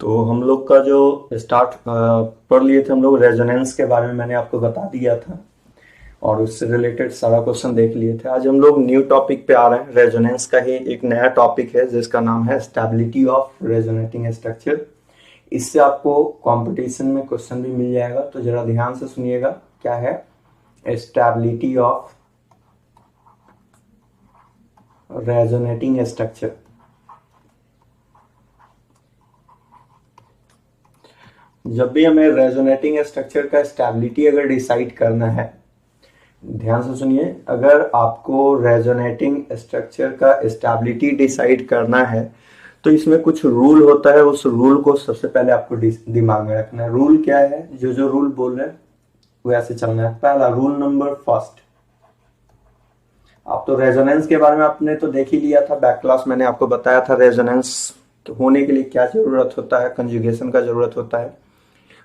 तो हम लोग का जो स्टार्ट पढ़ लिए थे हम लोग रेजोनेंस के बारे में, मैंने आपको बता दिया था और उससे रिलेटेड सारा क्वेश्चन देख लिए थे। आज हम लोग न्यू टॉपिक पे आ रहे हैं। रेजोनेंस का ही एक नया टॉपिक है जिसका नाम है स्टेबिलिटी ऑफ रेजोनेटिंग स्ट्रक्चर। इससे आपको कंपटीशन में क्वेश्चन भी मिल जाएगा, तो जरा ध्यान से सुनिएगा। क्या है? Stability of resonating structure. जब भी हमें रेजोनेटिंग स्ट्रक्चर का स्टेबिलिटी अगर डिसाइड करना है, ध्यान से सुनिए, अगर आपको रेजोनेटिंग स्ट्रक्चर का स्टेबिलिटी डिसाइड करना है तो इसमें कुछ रूल होता है। उस रूल को सबसे पहले आपको दिमाग में रखना है। रूल क्या है? जो जो रूल बोल रहे हैं वैसे चलना है। पहला रूल नंबर फर्स्ट, आप तो रेजोनेंस के बारे में आपने तो देख ही लिया था, बैक क्लास मैंने आपको बताया था रेजोनेंस तो होने के लिए क्या जरूरत होता है, कंजुगेशन का जरूरत होता है।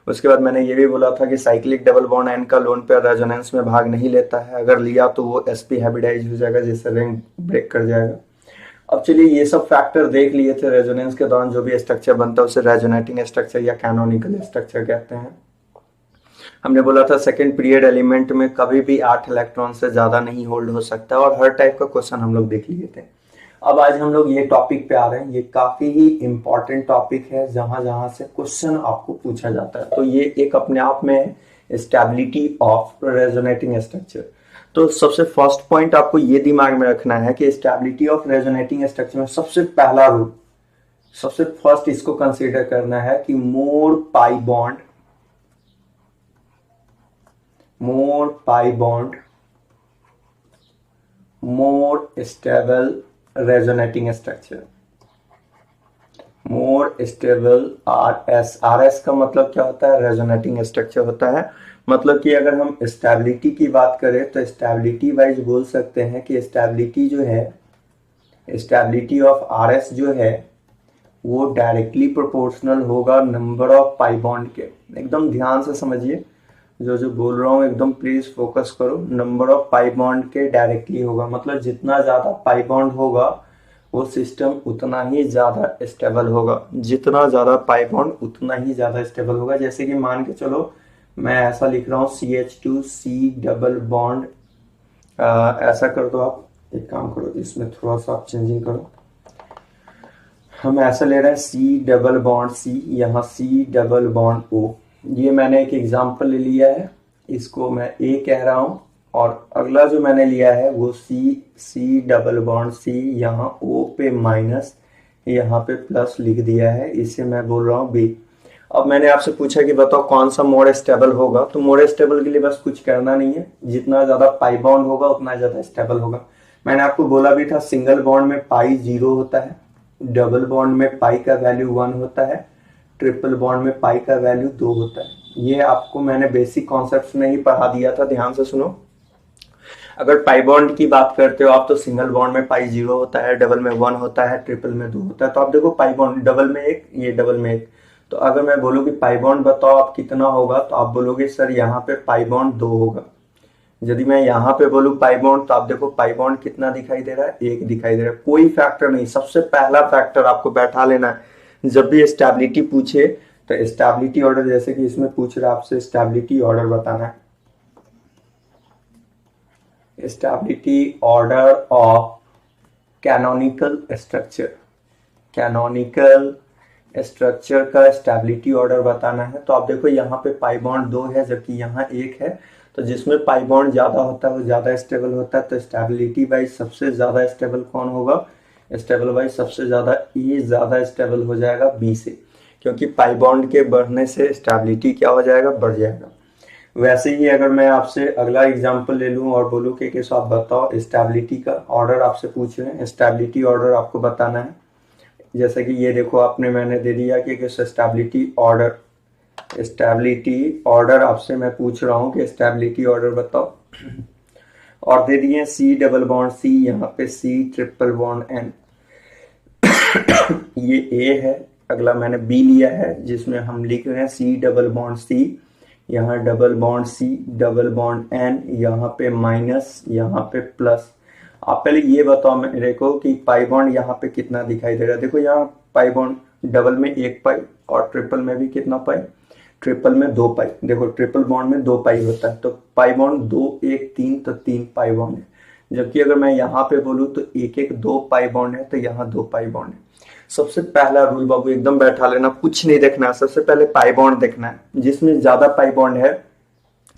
उसके बाद मैंने ये भी बोला था कि साइक्लिक डबल बॉन्ड एन का लोन पेयर रेजोनेंस में भाग नहीं लेता है, अगर लिया तो वो sp हाइब्रिडाइज हो जाएगा जिससे रिंग ब्रेक कर जाएगा। अब चलिए, ये सब फैक्टर देख लिए थे। रेजोनेंस के दौरान जो भी स्ट्रक्चर बनता है उसे रेजोनेटिंग स्ट्रक्चर या कैनोनिकल स्ट्रक्चर कहते हैं। हमने बोला था सेकेंड पीरियड एलिमेंट में कभी भी 8 इलेक्ट्रॉन से ज्यादा नहीं होल्ड हो सकता, और हर टाइप का क्वेश्चन हम लोग देख लिए थे। अब आज हम लोग ये टॉपिक पे आ रहे हैं। ये काफी ही इंपॉर्टेंट टॉपिक है, जहां जहां से क्वेश्चन आपको पूछा जाता है। तो ये एक अपने आप में स्टेबिलिटी ऑफ रेजोनेटिंग स्ट्रक्चर। तो सबसे फर्स्ट पॉइंट आपको ये दिमाग में रखना है कि स्टेबिलिटी ऑफ रेजोनेटिंग स्ट्रक्चर में सबसे पहला रूल, सबसे फर्स्ट इसको कंसीडर करना है कि more pi bond more stable resonating structure. More stable R S का मतलब क्या होता है? रेजोनेटिंग स्ट्रक्चर होता है। मतलब कि अगर हम स्टेबिलिटी की बात करें तो स्टेबिलिटी वाइज बोल सकते हैं कि स्टेबिलिटी जो है, स्टेबिलिटी ऑफ आर एस जो है वो डायरेक्टली प्रोपोर्शनल होगा नंबर ऑफ पाई बॉन्ड के। एकदम ध्यान से समझिए, जो जो बोल रहा हूँ एकदम प्लीज फोकस करो। नंबर ऑफ पाई बॉन्ड के डायरेक्टली होगा, मतलब जितना ज्यादा पाई बॉन्ड होगा वो सिस्टम उतना ही ज्यादा स्टेबल होगा। जितना ज्यादा पाई बॉन्ड उतना ही ज्यादा स्टेबल होगा। जैसे कि मान के चलो मैं ऐसा लिख रहा हूँ CH2C डबल बॉन्ड, ऐसा कर दो। आप एक काम करो, इसमें थोड़ा सा आप चेंजिंग करो। हम ऐसा ले रहे हैं C डबल बॉन्ड C, यहाँ C डबल बॉन्ड O। ये मैंने एक एग्जांपल ले लिया है, इसको मैं A कह रहा हूँ, और अगला जो मैंने लिया है वो C डबल बॉन्ड C, यहाँ O पे माइनस, यहाँ पे प्लस लिख दिया है, इसे मैं बोल रहा हूँ B। अब मैंने आपसे पूछा कि बताओ कौन सा मोड स्टेबल होगा, तो मोड स्टेबल के लिए बस कुछ करना नहीं है, जितना ज्यादा पाई बॉन्ड होगा उतना ज्यादा स्टेबल होगा। मैंने आपको बोला भी था सिंगल बॉन्ड में पाई 0 होता है, डबल बॉन्ड में पाई का वैल्यू 1 होता है, ट्रिपल बॉन्ड में पाई का वैल्यू 2 होता है। ये आपको मैंने बेसिक कॉन्सेप्ट में ही पढ़ा दिया था, ध्यान से सुनो। अगर पाई बॉन्ड की बात करते हो आप तो सिंगल बॉन्ड में पाई 0 होता है, डबल में 1 होता है, ट्रिपल में 2 होता है। तो आप देखो पाई बॉन्ड डबल में 1, ये डबल में 1। तो अगर मैं बोलूँ कि पाई बॉन्ड बताओ आप कितना होगा, तो आप बोलोगे सर यहाँ पे पाई बॉन्ड 2 होगा। यदि मैं यहाँ पे बोलूँ पाई बॉन्ड, तो आप देखो पाई बॉन्ड कितना दिखाई दे रहा है? 1 दिखाई दे रहा है। कोई फैक्टर नहीं, सबसे पहला फैक्टर आपको बैठा लेना है। जब भी स्टेबिलिटी पूछे तो स्टेबिलिटी ऑर्डर, जैसे कि इसमें पूछ रहा है आपसे स्टेबिलिटी ऑर्डर बताना है, stability order of canonical structure. Canonical structure का स्टेबिलिटी ऑर्डर बताना है। तो आप देखो यहाँ पे पाई बॉन्ड 2 है जबकि यहाँ 1 है, तो जिसमें पाई बॉन्ड ज्यादा होता है वो ज्यादा स्टेबल होता है। तो स्टेबिलिटी वाइज सबसे ज्यादा स्टेबल कौन होगा? स्टेबल वाइज सबसे ज्यादा E ज्यादा स्टेबल हो जाएगा B से, क्योंकि पाई बॉन्ड के बढ़ने से स्टेबिलिटी क्या हो जाएगा? बढ़ जाएगा। वैसे ही अगर मैं आपसे अगला एग्जांपल ले लूं और बोलूं कि किस आप बताओ स्टेबिलिटी का ऑर्डर आपसे पूछ रहे हैं, स्टेबिलिटी ऑर्डर आपको बताना है। जैसे कि ये देखो आपने मैंने दे दिया कि किस स्टेबिलिटी ऑर्डर आपसे मैं पूछ रहा हूँ कि स्टेबिलिटी ऑर्डर बताओ, और दे दिए C डबल बॉन्ड C, यहाँ पे C ट्रिपल बॉन्ड N, ये A है। अगला मैंने B लिया है जिसमें हम लिख रहे हैं C डबल बॉन्ड C, यहाँ double bond C double bond N, यहाँ पे माइनस, यहाँ पे प्लस। आप पहले ये बताओ मेरे को कि पाई बॉन्ड यहाँ पे कितना दिखाई दे रहा है? देखो यहाँ पाई बॉन्ड डबल में 1 पाई और ट्रिपल में भी कितना पाई, ट्रिपल में 2 पाई। देखो ट्रिपल बॉन्ड में 2 पाई होता है, तो पाई बॉन्ड 2 1 3, तो 3 पाई बॉन्ड है। जबकि अगर मैं यहाँ पे बोलूँ तो 1 1 2 पाई बॉन्ड है, तो यहाँ 2 पाई बॉन्ड है। सबसे पहला रूल बाबू एकदम बैठा लेना, कुछ नहीं देखना है, सबसे पहले पाई बॉन्ड देखना है। जिसमें ज्यादा पाई बॉन्ड है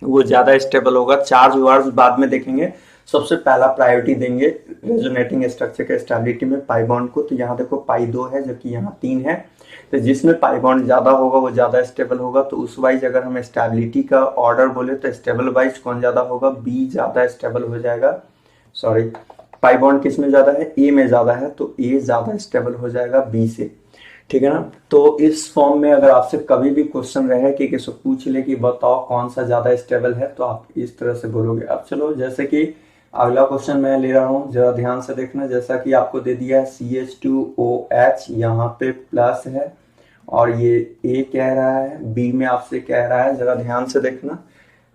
वो ज्यादा स्टेबल होगा। चार्ज वार्ज बाद में देखेंगे, सबसे पहला प्रायोरिटी देंगे रेजोनेटिंग स्ट्रक्चर के स्टेबिलिटी में पाई बॉन्ड को। तो यहाँ देखो पाई 2 है जबकि यहाँ 3 है, तो जिसमें पाई बॉन्ड ज्यादा होगा वो ज्यादा स्टेबल होगा। तो उस वाइज अगर हम स्टेबिलिटी का ऑर्डर बोले तो स्टेबल वाइज कौन ज्यादा होगा, बी ज्यादा स्टेबल हो जाएगा। सॉरी, पाई बॉन्ड किस में ज्यादा है, ए में ज्यादा है, तो ए ज्यादा स्टेबल हो जाएगा बी से। ठीक है ना। तो इस फॉर्म में अगर आपसे कभी भी क्वेश्चन रहे कि किसी पूछ ले कि बताओ कौन सा ज्यादा स्टेबल है, तो आप इस तरह से बोलोगे। अब चलो जैसे कि अगला क्वेश्चन मैं ले रहा हूं, जरा ध्यान से देखना। जैसा कि आपको दे दिया है CH2OH, यहाँ पे प्लस है और ये ए कह रहा है, बी में आपसे कह रहा है, जरा ध्यान से देखना।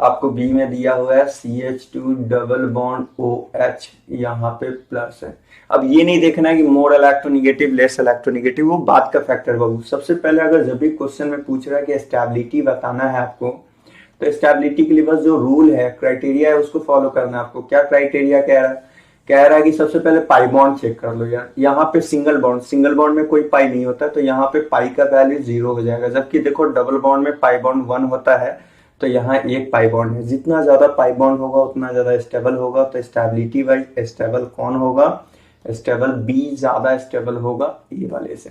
आपको बी में दिया हुआ है CH2 डबल बॉन्ड OH, यहाँ पे प्लस है। अब ये नहीं देखना है कि मोर इलेक्ट्रोनिगेटिव लेस इलेक्ट्रोनिगेटिव, वो बात का फैक्टर बाबू। सबसे पहले अगर जब भी क्वेश्चन में पूछ रहा है कि स्टेबिलिटी बताना है आपको, तो स्टेबिलिटी के लिए बस जो रूल है, क्राइटेरिया है, उसको फॉलो करना है आपको। क्या क्राइटेरिया कह रहा है, कह रहा है कि सबसे पहले पाई बॉन्ड चेक कर लो यार। यहाँ पे सिंगल बॉन्ड में कोई पाई नहीं होता, तो यहाँ पे पाई का वैल्यू 0 हो जाएगा। जबकि देखो डबल बॉन्ड में पाई बॉन्ड 1 होता है, तो यहाँ एक पाई बॉन्ड है। जितना ज्यादा पाई बॉन्ड होगा उतना ज्यादा स्टेबल होगा। तो स्टेबिलिटी वाइज स्टेबल कौन होगा, स्टेबल बी ज्यादा स्टेबल होगा ए वाले से।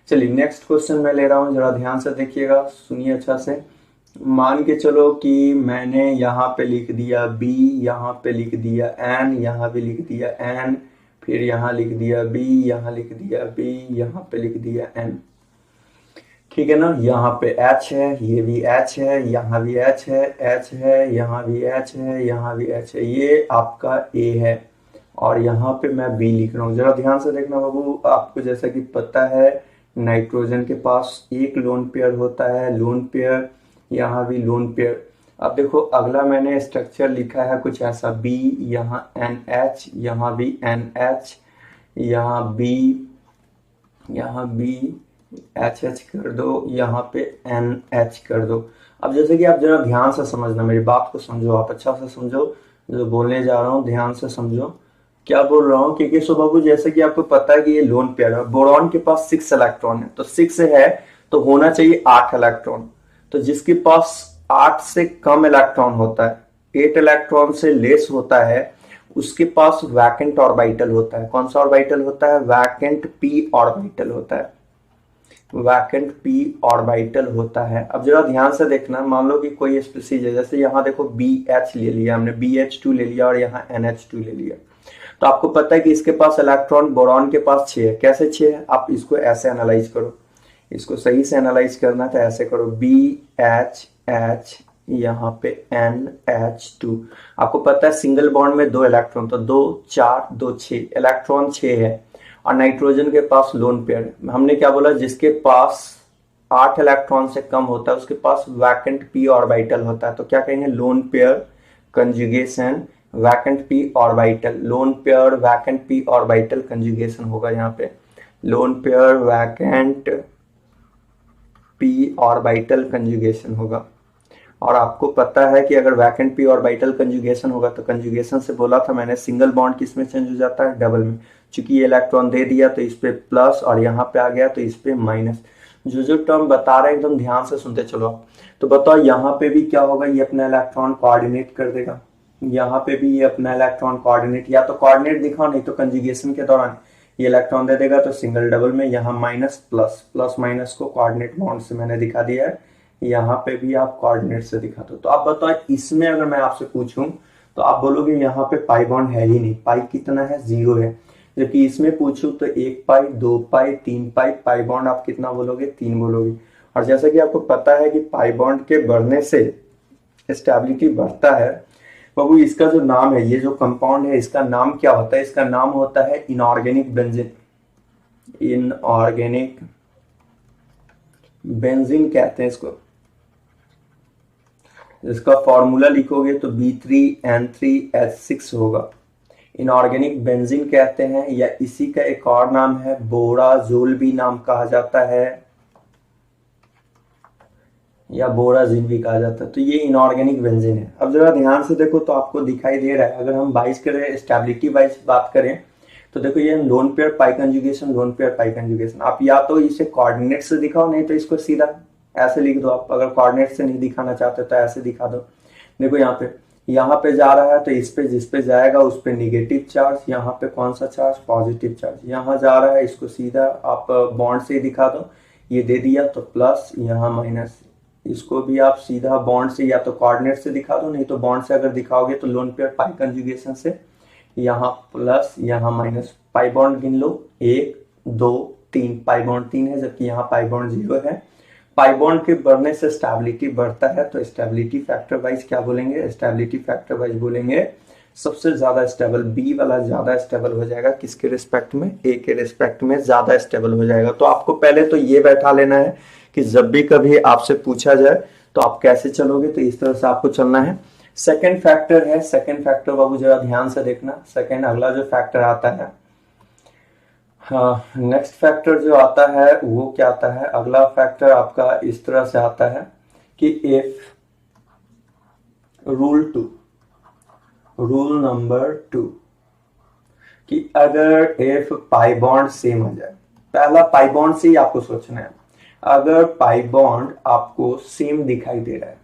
चलिए नेक्स्ट क्वेश्चन मैं ले रहा हूँ, जरा ध्यान से देखिएगा, सुनिए अच्छा से। मान के चलो कि मैंने यहाँ पे लिख दिया बी, यहाँ पे लिख दिया एन, यहाँ भी लिख दिया एन, फिर यहाँ लिख दिया बी, यहाँ लिख दिया बी, यहाँ पे लिख दिया एन। ठीक है ना। यहाँ पे H है, ये भी H है, यहाँ भी H है, H है, यहाँ भी H है, यहाँ भी H है, ये आपका A है। और यहाँ पे मैं B लिख रहा हूँ, जरा ध्यान से देखना बाबू। आपको जैसा कि पता है नाइट्रोजन के पास एक लोन पेयर होता है, लोन पेयर, यहाँ भी लोन पेयर। अब देखो अगला मैंने स्ट्रक्चर लिखा है कुछ ऐसा, B, यहाँ NH, यहाँ भी NH, यहाँ B, यहाँ B, HH कर दो, यहाँ पे NH कर दो। अब जैसे कि आप जरा ध्यान से समझना, मेरी बात को समझो, आप अच्छा से समझो जो बोलने जा रहा हूँ, ध्यान से समझो क्या बोल रहा हूँ। क्योंकि सो बाबू जैसे कि आपको पता है कि ये लोन पेयर है, बोरॉन के पास 6 इलेक्ट्रॉन है, तो 6 है तो होना चाहिए 8 इलेक्ट्रॉन। तो जिसके पास 8 से कम इलेक्ट्रॉन होता है, 8 इलेक्ट्रॉन से लेस होता है, उसके पास वैकेंट ऑर्बिटल होता है। कौन सा ऑर्बिटल होता है, वैकेंट p ऑर्बिटल होता है, वैकेंट p ऑर्बिटल होता है। अब जरा ध्यान से देखना, मान लो कि कोई स्पीसीज है, जैसे यहाँ देखो BH ले लिया हमने, BH2 ले लिया और यहाँ NH2 ले लिया। तो आपको पता है कि इसके पास इलेक्ट्रॉन बोरॉन के पास 6 है। कैसे 6 है, आप इसको ऐसे एनालाइज करो, इसको सही से एनालाइज करना है तो ऐसे करो, BHH, यहाँ पे NH2। आपको पता है सिंगल बॉन्ड में 2 इलेक्ट्रॉन, तो 2 4 2 6, इलेक्ट्रॉन 6 है। और नाइट्रोजन के पास लोन पेयर, हमने क्या बोला, जिसके पास 8 इलेक्ट्रॉन से कम होता है उसके पास वैकेंट p ऑर्बिटल होता है। तो क्या कहेंगे, lone pair conjugation vacant p orbital, lone pair vacant p orbital conjugation होगा यहाँ पे, lone pair vacant p orbital conjugation होगा। और आपको पता है कि अगर वैकेंट p ऑर्बिटल कंजुगेशन होगा तो कंजुगेशन से बोला था मैंने, सिंगल बॉन्ड किस में चेंज हो जाता है, डबल में। चूंकि ये इलेक्ट्रॉन दे दिया तो इस पे प्लस और यहाँ पे आ गया तो इस पे माइनस। जो टर्म बता रहे हैं एकदम ध्यान से सुनते चलो आप। तो बताओ यहाँ पे भी क्या होगा, ये अपना इलेक्ट्रॉन कोऑर्डिनेट कर देगा, यहाँ पे भी ये अपना इलेक्ट्रॉन कोऑर्डिनेट, या तो कोऑर्डिनेट दिखाओ नहीं तो कंजुगेशन के दौरान ये इलेक्ट्रॉन दे देगा। तो सिंगल डबल में यहाँ माइनस प्लस, प्लस माइनस को कोऑर्डिनेट बॉन्ड से मैंने दिखा दिया है, यहाँ पे भी आप कोऑर्डिनेट से दिखा दो। तो आप बताओ इसमें अगर मैं आपसे पूछूं तो आप बोलोगे यहाँ पे पाई बॉन्ड है ही नहीं, पाई कितना है, 0 है। जबकि इसमें पूछूं तो 1 पाई 2 पाई 3 पाई, पाई बॉन्ड आप कितना बोलोगे, 3 बोलोगे। और जैसा कि आपको पता है कि पाई बॉन्ड के बढ़ने से स्टेबिलिटी बढ़ता है बाबू। इसका जो नाम है, ये जो कंपाउंड है इसका नाम क्या होता है, इसका नाम होता है इनऑर्गेनिक बेंजीन, इनऑर्गेनिक बेंजीन कहते हैं इसको। इसका फॉर्मूला लिखोगे तो B3N3H6 होगा, इनऑर्गेनिक बेंजीन कहते हैं, या इसी का एक और नाम है बोराजोल भी नाम कहा जाता है, या बोराजिन भी कहा जाता है। तो ये इनऑर्गेनिक बेंजीन है। अब जरा ध्यान से देखो तो आपको दिखाई दे रहा है, अगर हम वाइज करें, स्टेबिलिटी वाइज बात करें तो देखो ये loan pair pi conjugation, loan pair pi conjugation. आप या तो इसे कोऑर्डिनेट से दिखाओ, नहीं तो इसको सीधा ऐसे लिख दो। आप अगर कोऑर्डिनेट से नहीं दिखाना चाहते तो ऐसे दिखा दो। देखो यहाँ पे जा रहा है तो इस पे जिस पे जाएगा उस पे निगेटिव चार्ज, यहाँ पे कौन सा चार्ज, पॉजिटिव चार्ज। यहाँ जा रहा है, इसको सीधा आप बॉन्ड से ही दिखा दो, ये दे दिया तो प्लस, यहाँ माइनस। इसको भी आप सीधा बॉन्ड से या तो कोऑर्डिनेट से दिखा दो, नहीं तो बॉन्ड से अगर दिखाओगे तो लोन पेयर पाई कंजुगेशन से, यहाँ प्लस यहाँ माइनस। पाई बॉन्ड गिन लो, 1 2 3, पाई बॉन्ड 3 है, जबकि यहाँ पाई बॉन्ड 0 है। पाई बॉन्ड के बढ़ने से स्टेबिलिटी बढ़ता है, तो स्टेबिलिटी फैक्टर वाइज क्या बोलेंगे, स्टेबिलिटी फैक्टर वाइज बोलेंगे सबसे ज्यादा स्टेबल, बी वाला ज्यादा स्टेबल हो जाएगा। किसके रिस्पेक्ट में, ए के रिस्पेक्ट में ज्यादा स्टेबल हो जाएगा। तो आपको पहले तो ये बैठा लेना है कि जब भी कभी आपसे पूछा जाए तो आप कैसे चलोगे, तो इस तरह से आपको चलना है। सेकेंड फैक्टर है, सेकेंड फैक्टर बाबू जरा ध्यान से देखना। सेकेंड अगला जो फैक्टर आता है, हाँ नेक्स्ट फैक्टर जो आता है वो क्या आता है, अगला फैक्टर आपका इस तरह से आता है कि इफ रूल नंबर 2, कि अगर इफ पाई बॉन्ड सेम हो जाए, पहला पाई बॉन्ड से ही आपको सोचना है। अगर पाई बॉन्ड आपको सेम दिखाई दे रहा है,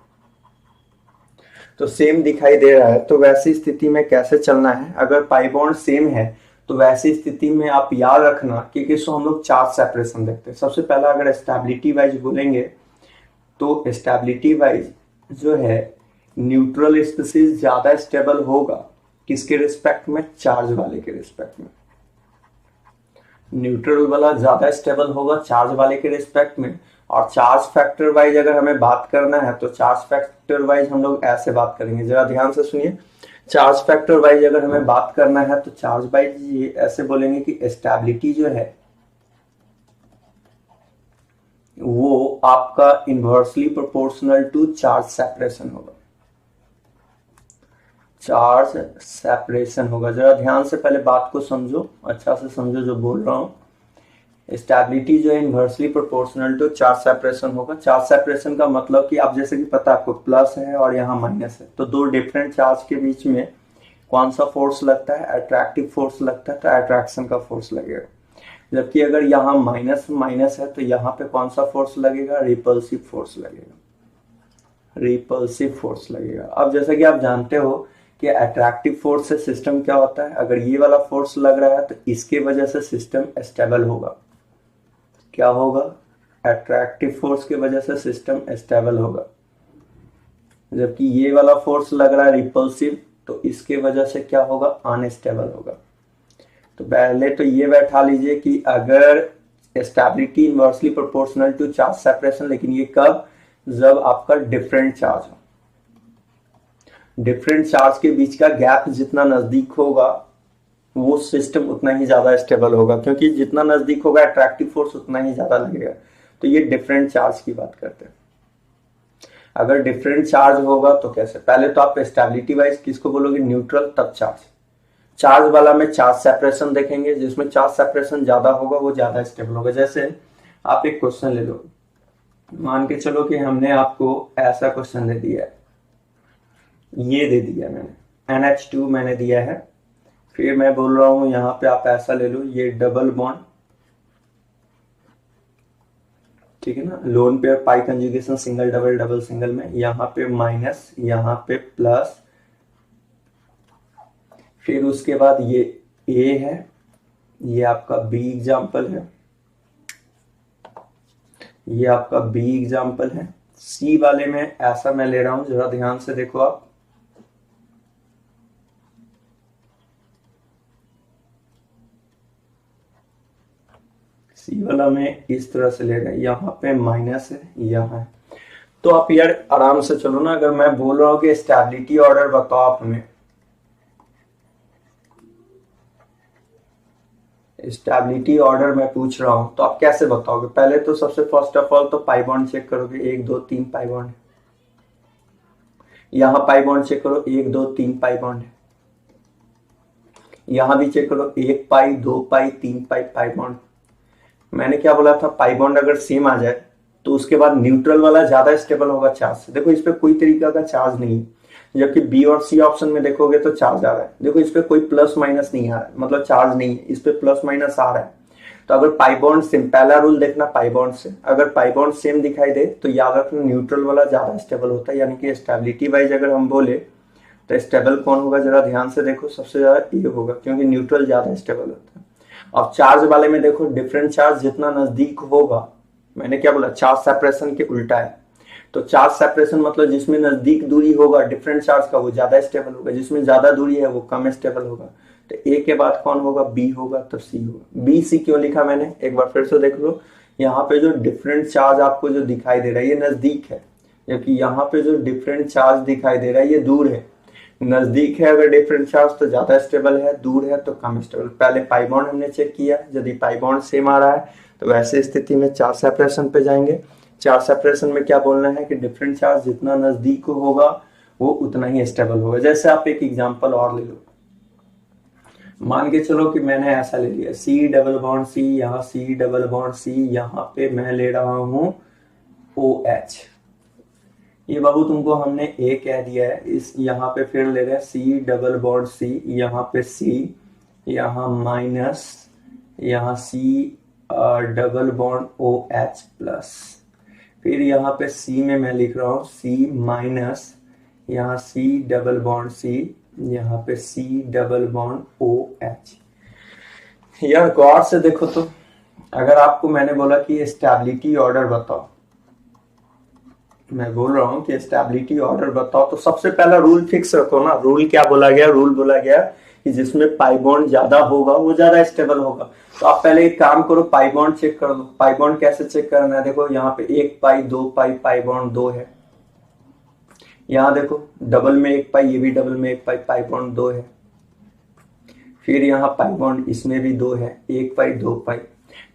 तो सेम दिखाई दे रहा है तो वैसी स्थिति में कैसे चलना है। अगर पाई बॉन्ड सेम है तो वैसी स्थिति में आप याद रखना कि किसको हम लोग चार्ज सेपरेशन देखते हैं। सबसे पहला अगर स्टेबिलिटी वाइज बोलेंगे तो स्टेबिलिटी वाइज जो है न्यूट्रल स्पीसीज ज्यादा स्टेबल होगा, किसके रिस्पेक्ट में, चार्ज वाले के रिस्पेक्ट में। न्यूट्रल वाला ज्यादा स्टेबल होगा चार्ज वाले के रिस्पेक्ट में। और चार्ज फैक्टर वाइज अगर हमें बात करना है तो चार्ज फैक्टर वाइज हम लोग ऐसे बात करेंगे, जरा ध्यान से सुनिए। चार्ज फैक्टर वाइज अगर हमें बात करना है तो चार्ज वाइज ये ऐसे बोलेंगे कि स्टेबिलिटी जो है वो आपका inversely proportional to charge separation होगा, चार्ज सेपरेशन होगा। जरा ध्यान से पहले बात को समझो, अच्छा से समझो जो बोल रहा हूं। स्टेबिलिटी जो है inversely proportional to charge separation होगा। चार्ज सेपरेशन का मतलब कि आप जैसे कि पता आपको प्लस है और यहाँ माइनस है, तो दो डिफरेंट चार्ज के बीच में कौन सा फोर्स लगता है, अट्रैक्टिव फोर्स लगता है, तो अट्रैक्शन का फोर्स लगेगा। जबकि अगर यहाँ माइनस माइनस है तो यहाँ पे कौन सा फोर्स लगेगा, रिपल्सिव फोर्स लगेगा, रिपल्सिव फोर्स लगेगा। अब जैसा कि आप जानते हो कि अट्रैक्टिव फोर्स से सिस्टम क्या होता है, अगर ये वाला फोर्स लग रहा है तो इसके वजह से सिस्टम स्टेबल होगा। क्या होगा, अट्रैक्टिव फोर्स की वजह से सिस्टम स्टेबल होगा। जबकि ये वाला फोर्स लग रहा है रिपल्सिव, तो इसके वजह से क्या होगा, अनस्टेबल होगा। तो पहले तो ये बैठा लीजिए कि अगर stability inversely proportional to charge separation, लेकिन ये कब, जब आपका डिफरेंट चार्ज हो। डिफरेंट चार्ज के बीच का गैप जितना नजदीक होगा वो सिस्टम उतना ही ज्यादा स्टेबल होगा, क्योंकि जितना नजदीक होगा अट्रैक्टिव फोर्स उतना ही ज्यादा लगेगा। तो ये डिफरेंट चार्ज की बात करते हैं। अगर डिफरेंट चार्ज होगा तो कैसे, पहले तो आप स्टेबिलिटी वाइज किसको बोलोगे, न्यूट्रल, तब चार्ज। चार्ज वाला में चार्ज सेपरेशन देखेंगे, जिसमें चार्ज सेपरेशन ज्यादा होगा वो ज्यादा स्टेबल होगा। जैसे आप एक क्वेश्चन ले लो, मान के चलो कि हमने आपको ऐसा क्वेश्चन दे दिया है, ये दे दिया मैंने, NH2 मैंने दिया है, फिर मैं बोल रहा हूं यहां पे आप ऐसा ले लो, ये डबल बॉन्ड, ठीक है ना, lone pair pi conjugation single double double single में, यहाँ पे माइनस, यहाँ पे प्लस, फिर उसके बाद ये ए है, ये आपका बी एग्जाम्पल है, ये आपका बी एग्जाम्पल है। सी वाले में ऐसा मैं ले रहा हूं, जरा ध्यान से देखो आप, सी वाला में इस तरह से ले रहे हैं, यहाँ पे माइनस है, यहाँ है। तो आप यार आराम से चलो ना, अगर मैं बोल रहा हूं कि स्टेबिलिटी ऑर्डर बताओ आप हमें, स्टेबिलिटी ऑर्डर मैं पूछ रहा हूं तो आप कैसे बताओगे। पहले तो सबसे फर्स्ट ऑफ ऑल तो पाई बॉन्ड चेक करोगे, 1 2 3 पाई बॉन्ड, यहां पाई बॉन्ड चेक करो, 1 2 3 पाई बॉन्ड है, यहां भी चेक करो, 1 पाई 2 पाई 3 पाई पाई बॉन्ड। मैंने क्या बोला था, पाई बॉन्ड अगर सेम आ जाए तो उसके बाद न्यूट्रल वाला ज्यादा स्टेबल होगा चार्ज से। देखो इस पे कोई तरीका का चार्ज नहीं है, जबकि बी और सी ऑप्शन में देखोगे तो चार्ज आ रहा है। देखो इस पे कोई प्लस माइनस नहीं आ रहा है, मतलब चार्ज नहीं है, इस पे प्लस माइनस आ रहा है। तो अगर पाई बॉन्ड सेम, पहला रूल देखना पाई बॉन्ड से, अगर पाई बॉन्ड सेम दिखाई दे तो याद रखना न्यूट्रल वाला ज्यादा स्टेबल होता है, यानी कि स्टेबिलिटी वाइज अगर हम बोले तो स्टेबल कौन होगा, जरा ध्यान से देखो, सबसे ज्यादा ये होगा, क्योंकि न्यूट्रल ज्यादा स्टेबल होता है। अब चार्ज वाले में देखो, डिफरेंट चार्ज जितना नजदीक होगा, मैंने क्या बोला, चार्ज सेपरेशन के उल्टा है। तो चार्ज सेपरेशन मतलब जिसमें नजदीक दूरी होगा डिफरेंट चार्ज का वो ज्यादा स्टेबल होगा, जिसमें ज्यादा दूरी है वो कम स्टेबल होगा। तो ए के बाद कौन होगा, बी होगा, तब सी होगा। बी सी क्यों लिखा मैंने, एक बार फिर से देख लो। यहाँ पे जो डिफरेंट चार्ज आपको जो दिखाई दे रहा है ये नजदीक है, जबकि यहाँ पे जो डिफरेंट चार्ज दिखाई दे रहा है ये दूर है। नजदीक है अगर डिफरेंट चार्ज तो ज्यादा स्टेबल है, दूर है तो कम स्टेबल। पहले पाई बॉन्ड हमने चेक किया, यदि पाई बॉन्ड सेम आ रहा है तो वैसे स्थिति में चार्ज सेपरेशन पे जाएंगे। चार्ज सेपरेशन में क्या बोलना है कि डिफरेंट चार्ज जितना नजदीक होगा वो उतना ही स्टेबल होगा। जैसे आप एक एग्जांपल और ले लो, मान के चलो कि मैंने ऐसा ले लिया सी डबल बॉन्ड सी, यहाँ सी डबल बॉन्ड सी, यहाँ पे मैं ले रहा हूं ओ एच। ये बाबू तुमको हमने ए कह दिया है, इस यहाँ पे फिर ले रहे हैं सी डबल बॉन्ड सी, यहाँ पे सी, यहाँ माइनस, यहाँ C double bond O H plus, फिर यहाँ पे सी में मैं लिख रहा हूं सी माइनस, यहाँ सी डबल बॉन्ड सी, यहाँ पे C double bond O H. यार गौर से देखो तो, अगर आपको मैंने बोला कि स्टेबिलिटी ऑर्डर बताओ, मैं बोल रहा हूं कि स्टेबिलिटी ऑर्डर बताओ, तो सबसे पहला रूल फिक्स रखो ना। रूल क्या बोला गया, रूल बोला गया कि जिसमें पाई बॉन्ड ज्यादा होगा वो ज्यादा स्टेबल होगा। तो आप पहले एक काम करो, पाई बॉन्ड चेक कर दो। पाई बॉन्ड कैसे चेक करना है, देखो यहाँ पे 1 पाई 2 पाई, पाई बॉन्ड 2 है। यहाँ देखो डबल में 1 पाई, ये भी डबल में 1 पाई, पाई बॉन्ड 2 है। फिर यहाँ पाई बॉन्ड इसमें भी 2 है, 1 पाई 2 पाई।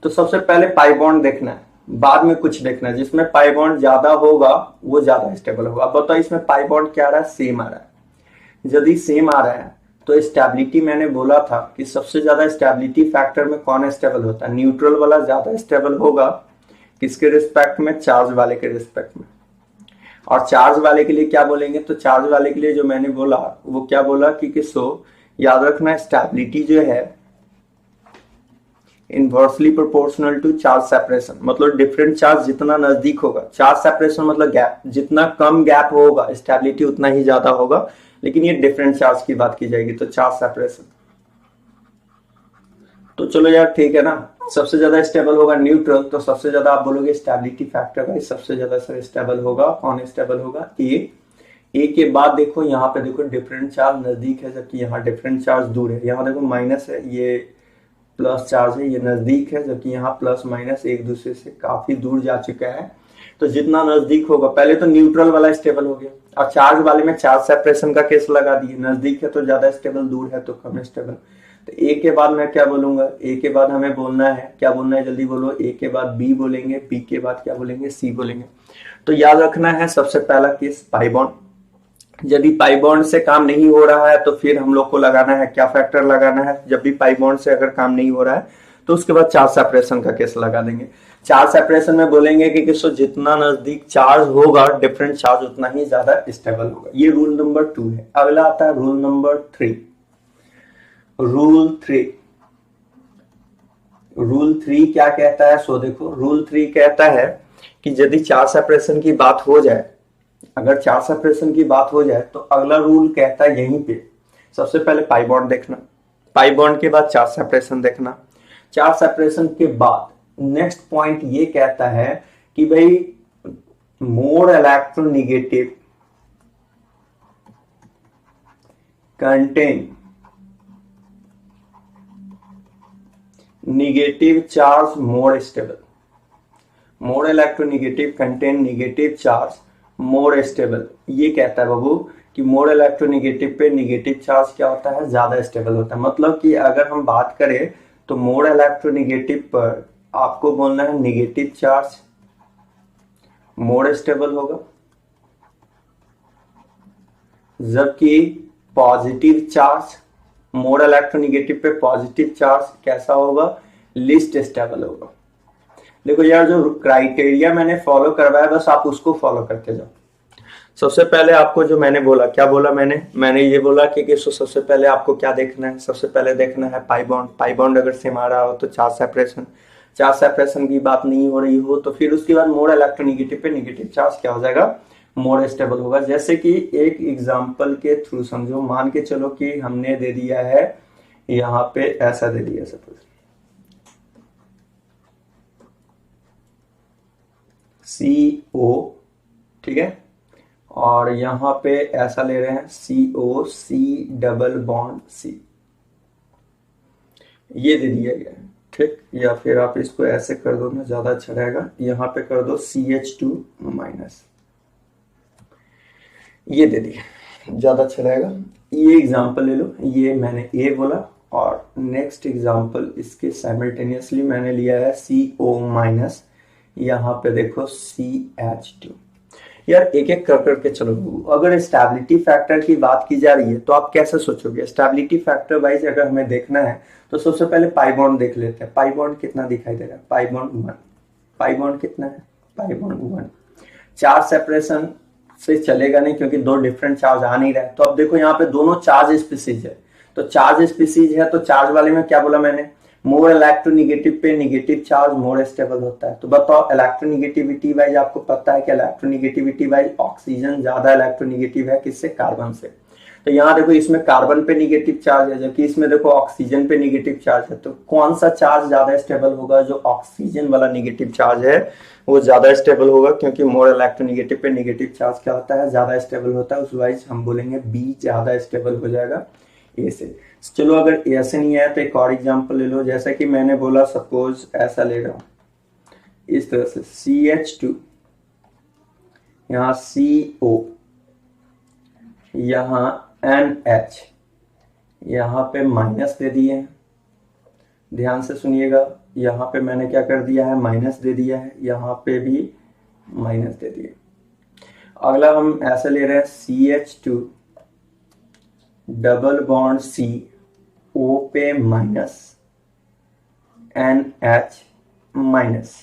तो सबसे पहले पाई बॉन्ड देखना है, बाद में कुछ देखना है। जिसमें पाई बॉन्ड ज्यादा होगा वो ज्यादा स्टेबल होगा। अब बताओ इसमें पाई बॉन्ड क्या आ रहा है, सेम आ रहा है। यदि सेम आ रहा है तो स्टेबिलिटी, मैंने बोला था कि सबसे ज्यादा स्टेबिलिटी फैक्टर में कौन स्टेबल होता है, न्यूट्रल वाला ज्यादा स्टेबल होगा। किसके रिस्पेक्ट में, चार्ज वाले के रिस्पेक्ट में। और चार्ज वाले के लिए क्या बोलेंगे, तो चार्ज वाले के लिए जो मैंने बोला वो क्या बोला कि किसको याद रखना, स्टेबिलिटी जो है inversely proportional to charge separation. मतलब डिफरेंट चार्ज जितना नजदीक होगा, चार्ज सेपरेशन मतलब गैप, जितना कम गैप होगा स्टेबिलिटी उतना ही ज्यादा होगा। लेकिन ये डिफरेंट चार्ज की बात की जाएगी तो चार्ज सेपरेशन। तो चलो यार ठीक है ना, सबसे ज्यादा स्टेबल होगा न्यूट्रल, तो सबसे ज्यादा आप बोलोगे स्टेबिलिटी फैक्टर भाई सबसे ज्यादा स्टेबल होगा, कौन स्टेबल होगा, ए के बाद देखो यहाँ पे देखो डिफरेंट चार्ज नजदीक है जबकि यहाँ डिफरेंट चार्ज दूर है। यहाँ देखो माइनस है, ये प्लस चार्ज है, ये नजदीक है जबकि यहाँ प्लस माइनस एक दूसरे से काफी दूर जा चुका है। तो जितना नजदीक होगा, पहले तो न्यूट्रल वाला स्टेबल हो गया, और चार्ज वाले में चार्ज सेपरेशन का केस लगा दिए, नजदीक है तो ज्यादा स्टेबल, दूर है तो कम स्टेबल। तो ए के बाद मैं क्या बोलूंगा, ए के बाद हमें बोलना है, क्या बोलना है जल्दी बोलो, ए के बाद बी बोलेंगे, बी के बाद क्या बोलेंगे, सी बोलेंगे। तो याद रखना है सबसे पहला केस पाई बॉन्ड। यदि पाई बॉन्ड से काम नहीं हो रहा है तो फिर हम लोग को लगाना है, क्या फैक्टर लगाना है, जब भी पाई बॉन्ड से अगर काम नहीं हो रहा है तो उसके बाद चार्ज सेपरेशन का केस लगा देंगे। चार्ज सेपरेशन में बोलेंगे कि किसको जितना नजदीक चार्ज होगा डिफरेंट चार्ज उतना ही ज्यादा स्टेबल होगा। ये रूल नंबर 2 है। अगला आता है रूल नंबर 3। रूल 3 क्या कहता है, सो देखो रूल 3 कहता है कि यदि चार्ज सेपरेशन की बात हो जाए, अगर चार्ज सेपरेशन की बात हो जाए तो अगला रूल कहता है यहीं पे सबसे पहले पाई बॉन्ड देखना, पाई बॉन्ड के बाद चार्ज सेपरेशन देखना, चार्ज सेपरेशन के बाद नेक्स्ट पॉइंट ये कहता है कि भाई more electronegative contain negative charge more stable. More electronegative contain negative charge more stable. ये कहता है बाबू कि मोर इलेक्ट्रोनेगेटिव पे नेगेटिव चार्ज क्या होता है, ज्यादा स्टेबल होता है। मतलब कि अगर हम बात करें तो मोर इलेक्ट्रोनेगेटिव पर आपको बोलना है नेगेटिव चार्ज मोर स्टेबल होगा, जबकि पॉजिटिव चार्ज मोर इलेक्ट्रोनेगेटिव पे पॉजिटिव चार्ज कैसा होगा, लिस्ट स्टेबल होगा। देखो यार, जो क्राइटेरिया मैंने फॉलो करवाया बस आप उसको फॉलो करके जाओ। सबसे पहले आपको जो मैंने बोला, क्या बोला मैंने ये बोला कि सबसे पहले आपको क्या देखना है, सबसे पहले देखना है पाई बॉन्ड। पाई बॉन्ड अगर सेम आ रहा हो तो चार्ज सेपरेशन, चार्ज सेपरेशन की बात नहीं हो रही हो तो फिर उसके बाद मोर इलेक्ट्रोनेगेटिव पे नेगेटिव चार्ज क्या हो जाएगा, मोर स्टेबल होगा। जैसे कि एक एग्जांपल के थ्रू समझो, मान के चलो कि हमने दे दिया है यहाँ पे ऐसा दे दिया सपोज CO, ठीक है, और यहाँ पे ऐसा ले रहे हैं CO C double bond C, ये दे दिया गया है, ठीक। या फिर आप इसको ऐसे कर दो ना, ज्यादा अच्छा रहेगा, यहाँ पे कर दो CH2 माइनस, ये दे दिया, ज्यादा अच्छा रहेगा। ये एग्जांपल ले लो, ये मैंने A बोला और नेक्स्ट एग्जांपल इसके साइमल्टेनियसली मैंने लिया है CO माइनस, यहाँ पे देखो CH2। यार एक एक कर करके चलो। अगर स्टेबिलिटी फैक्टर की बात की जा रही है तो आप कैसे सोचोगे? स्टेबिलिटी फैक्टर वाइज अगर हमें देखना है तो सबसे पहले पाई बॉन्ड देख लेते हैं। पाई बॉन्ड कितना दिखाई दे रहा है? Pi bond 1। पाई बॉन्ड कितना है? Pi bond 1। चार्ज सेपरेशन से चलेगा नहीं क्योंकि दो डिफरेंट चार्ज आ नहीं रहा है। तो अब देखो यहाँ पे दोनों चार्ज स्पीसीज है, तो चार्ज स्पीसीज है तो चार्ज वाले में क्या बोला मैंने, मोर इलेक्ट्रोनेगेटिव पे नेगेटिव चार्ज मोर स्टेबल होता है। तो बताओ इलेक्ट्रोनेगेटिविटी वाइज आपको पता है कि इलेक्ट्रोनेगेटिविटी वाइज ऑक्सीजन ज्यादा इलेक्ट्रोनेगेटिव है किससे? कार्बन से। तो यहाँ देखो इसमें कार्बन पे नेगेटिव चार्ज है जबकि इसमें देखो ऑक्सीजन पे नेगेटिव चार्ज है। तो कौन सा चार्ज ज्यादा स्टेबल होगा? जो ऑक्सीजन वाला नेगेटिव चार्ज है वो ज्यादा स्टेबल होगा क्योंकि मोर इलेक्ट्रोनेगेटिव पे नेगेटिव चार्ज क्या होता है? ज्यादा स्टेबल होता है। उस वाइज हम बोलेंगे बी ज्यादा स्टेबल हो जाएगा ए से। चलो अगर ऐसे नहीं है तो एक और एग्जांपल ले लो, जैसा कि मैंने बोला सपोज ऐसा ले रहा हूं इस तरह से CH2, यहाँ CO, यहाँ NH, यहाँ पे माइनस दे दिए हैं, ध्यान से सुनिएगा। यहाँ पे मैंने क्या कर दिया है? माइनस दे दिया है, यहाँ पे भी माइनस दे दिए। अगला हम ऐसे ले रहे हैं CH2 double bond C, O पे माइनस, NH माइनस।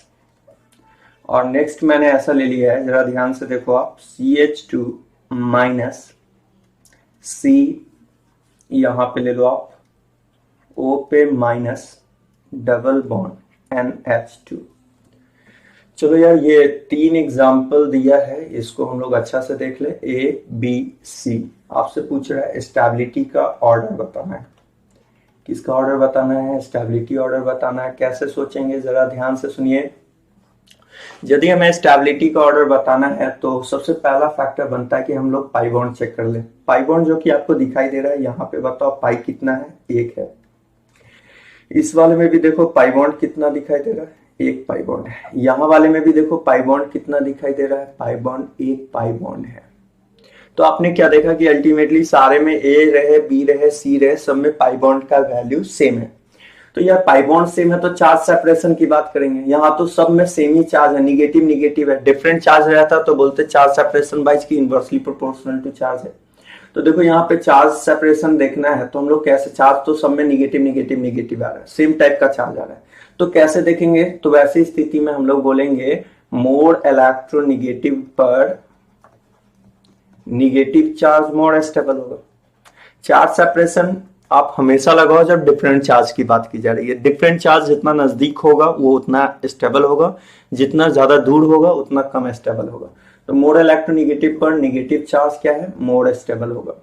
और नेक्स्ट मैंने ऐसा ले लिया है, जरा ध्यान से देखो आप, CH2 माइनस C, यहां पे ले लो आप O पे माइनस डबल बॉन्ड NH2। चलो यार ये 3 एग्जाम्पल दिया है, इसको हम लोग अच्छा से देख ले। A B C आपसे पूछ रहा है स्टेबिलिटी का ऑर्डर बताना है। किसका ऑर्डर बताना है? स्टेबिलिटी ऑर्डर बताना है। कैसे सोचेंगे जरा ध्यान से सुनिए। यदि हमें स्टेबिलिटी का ऑर्डर बताना है तो सबसे पहला फैक्टर बनता है कि हम लोग पाई बॉन्ड चेक कर ले। पाई बॉन्ड जो कि आपको दिखाई दे रहा है यहाँ पे, बताओ पाई कितना है? 1 है। इस वाले में भी देखो पाई बॉन्ड कितना दिखाई दे रहा है? 1 पाई बॉन्ड है। यहाँ वाले में भी देखो पाई बॉन्ड कितना दिखाई दे रहा है? पाई बॉन्ड 1 पाई बॉन्ड है। तो आपने क्या देखा कि अल्टीमेटली सारे में A रहे, B रहे, C रहे, सब में पाई बॉन्ड का वैल्यू सेम है। तो यार पाई बॉन्ड सेम है तो चार्ज सेपरेशन की बात करेंगे। यहाँ तो सब में सेम ही चार्ज है, निगेटिव निगेटिव है। डिफरेंट चार्ज रहता तो बोलते चार्ज सेपरेशन वाइज की इनवर्सली प्रोपोर्शनल टू चार्ज है। तो देखो यहाँ पे चार्ज सेपरेशन देखना है तो हम लोग कैसे, चार्ज तो सब में निगेटिव निगेटिव निगेटिव आ रहा है, सेम टाइप का चार्ज आ रहा है, तो कैसे देखेंगे? तो वैसी स्थिति में हम लोग बोलेंगे मोर इलेक्ट्रोनेगेटिव पर निगेटिव चार्ज मोर स्टेबल होगा। चार्ज सेपरेशन आप हमेशा लगाओ जब डिफरेंट चार्ज की बात की जा रही है। डिफरेंट चार्ज जितना नजदीक होगा वो उतना स्टेबल होगा, जितना ज्यादा दूर होगा उतना कम स्टेबल होगा। तो मोर इलेक्ट्रोनेगेटिव पर नेगेटिव चार्ज क्या है? मोर स्टेबल होगा।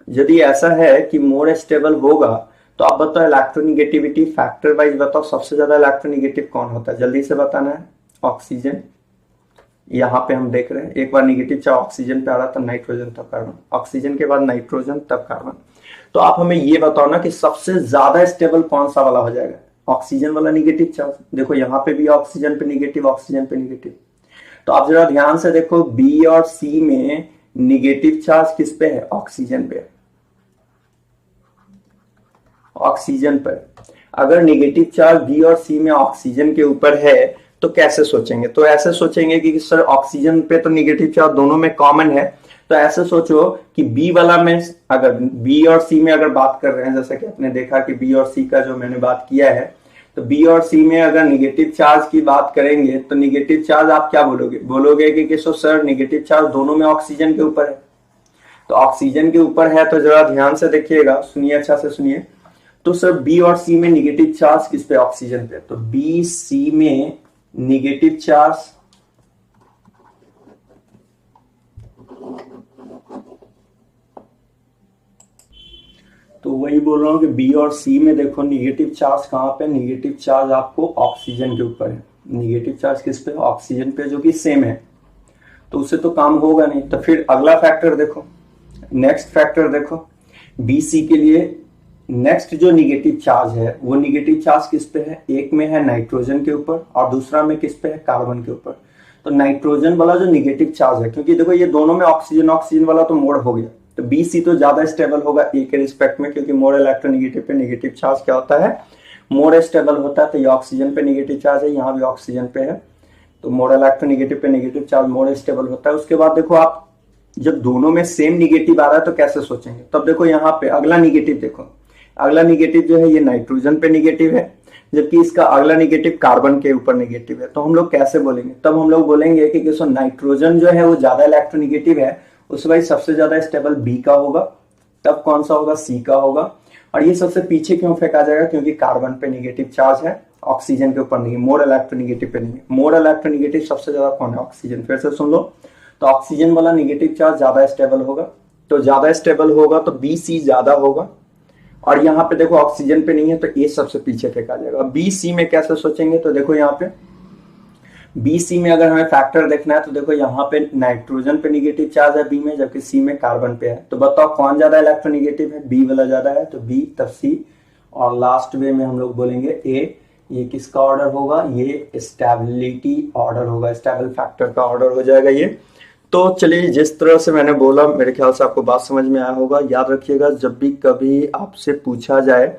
यदि ऐसा है कि मोर स्टेबल होगा तो आप बताओ इलेक्ट्रोनेगेटिविटी फैक्टर वाइज बताओ सबसे ज्यादा इलेक्ट्रोनेगेटिव कौन होता है? जल्दी से बताना है। ऑक्सीजन। यहाँ पे हम देख रहे हैं एक बार निगेटिव चार्ज ऑक्सीजन पे आ रहा, तब नाइट्रोजन, तब कार्बन, ऑक्सीजन के बाद नाइट्रोजन, तब कार्बन। तो आप हमें ये बताओ ना कि सबसे ज्यादा स्टेबल कौन सा वाला हो जाएगा? ऑक्सीजन वाला निगेटिव चार्ज। देखो यहाँ पे भी ऑक्सीजन पे निगेटिव, ऑक्सीजन पे निगेटिव। तो आप जरा ध्यान से देखो बी और सी में निगेटिव चार्ज किस पे है? ऑक्सीजन पे, ऑक्सीजन पर। अगर निगेटिव चार्ज बी और सी में ऑक्सीजन के ऊपर है तो कैसे सोचेंगे? तो ऐसे सोचेंगे कि सर ऑक्सीजन पे तो निगेटिव चार्ज दोनों में कॉमन है, तो ऐसे सोचो कि बी वाला में, अगर बी और सी में अगर बात कर रहे हैं, जैसा कि आपने देखा कि बी और सी का जो मैंने बात किया है, तो बी और सी में अगर निगेटिव चार्ज की बात करेंगे तो निगेटिव चार्ज आप क्या बोलोगे, बोलोगे कि सर निगेटिव चार्ज दोनों में ऑक्सीजन के ऊपर है। तो ऑक्सीजन के ऊपर है तो जरा ध्यान से देखिएगा, सुनिए, अच्छा से सुनिए। तो सर बी और सी में निगेटिव चार्ज किस पे, ऑक्सीजन पे। तो बी सी में निगेटिव चार्ज तो वही बोल रहा हूं कि बी और सी में देखो निगेटिव चार्ज कहां पे, निगेटिव चार्ज आपको ऑक्सीजन के ऊपर है। निगेटिव चार्ज किस पे, ऑक्सीजन पे, जो कि सेम है। तो उससे तो काम होगा नहीं। तो फिर अगला फैक्टर देखो, नेक्स्ट फैक्टर देखो, बी सी के लिए नेक्स्ट जो निगेटिव चार्ज है वो निगेटिव चार्ज किस पे है, एक में है नाइट्रोजन के ऊपर और दूसरा में किस पे है, कार्बन के ऊपर। तो नाइट्रोजन वाला जो निगेटिव चार्ज है, क्योंकि देखो ये दोनों में ऑक्सीजन ऑक्सीजन वाला तो मोड़ हो गया, तो बी सी तो ज्यादा स्टेबल होगा ए के रिस्पेक्ट में, क्योंकि मोर इलेक्ट्रोनेगेटिव पे निगेटिव चार्ज क्या होता है, मोर स्टेबल होता है। तो ये ऑक्सीजन पे निगेटिव चार्ज है, यहाँ भी ऑक्सीजन पे है, तो मोर इलेक्ट्रोनेगेटिव पे निगेटिव चार्ज मोर स्टेबल होता है। उसके बाद देखो आप जब दोनों में सेम निगेटिव आ रहा है तो कैसे सोचेंगे, तब देखो यहाँ पे अगला निगेटिव देखो, अगला निगेटिव जो है ये नाइट्रोजन पे निगेटिव है, जबकि इसका अगला निगेटिव कार्बन के ऊपर निगेटिव है। तो हम लोग कैसे बोलेंगे, तब हम लोग बोलेंगे कि नाइट्रोजन जो है वो ज्यादा इलेक्ट्रोनेगेटिव है, उस वजह सबसे ज्यादा स्टेबल बी का होगा, तब कौन सा होगा, सी का होगा। और ये सबसे पीछे क्यों फेंका जाएगा, क्योंकि कार्बन पे निगेटिव चार्ज है, ऑक्सीजन के ऊपर नहीं, मोर इलेक्ट्रोनेगेटिव पे नहीं है। मोर इलेक्ट्रोनेगेटिव सबसे ज्यादा कौन है, ऑक्सीजन। फिर से सुन लो, तो ऑक्सीजन वाला निगेटिव चार्ज ज्यादा स्टेबल होगा, तो ज्यादा स्टेबल होगा तो बी सी ज्यादा होगा। और यहाँ पे देखो ऑक्सीजन पे नहीं है तो ए सबसे पीछे फेंका जाएगा। बी सी में कैसे सोचेंगे, तो देखो यहाँ पे बी सी में अगर हमें फैक्टर देखना है तो देखो यहाँ पे नाइट्रोजन पे निगेटिव चार्ज है बी में, जबकि सी में कार्बन पे है। तो बताओ कौन ज्यादा इलेक्ट्रोनेगेटिव है, बी वाला ज्यादा है, तो बी तब सी, और लास्ट वे में हम लोग बोलेंगे ए। ये किसका ऑर्डर होगा, ये स्टेबिलिटी ऑर्डर होगा, स्टेबल फैक्टर का ऑर्डर हो जाएगा ये। तो चलिए, जिस तरह से मैंने बोला मेरे ख्याल से आपको बात समझ में आया होगा। याद रखिएगा, जब भी कभी आपसे पूछा जाए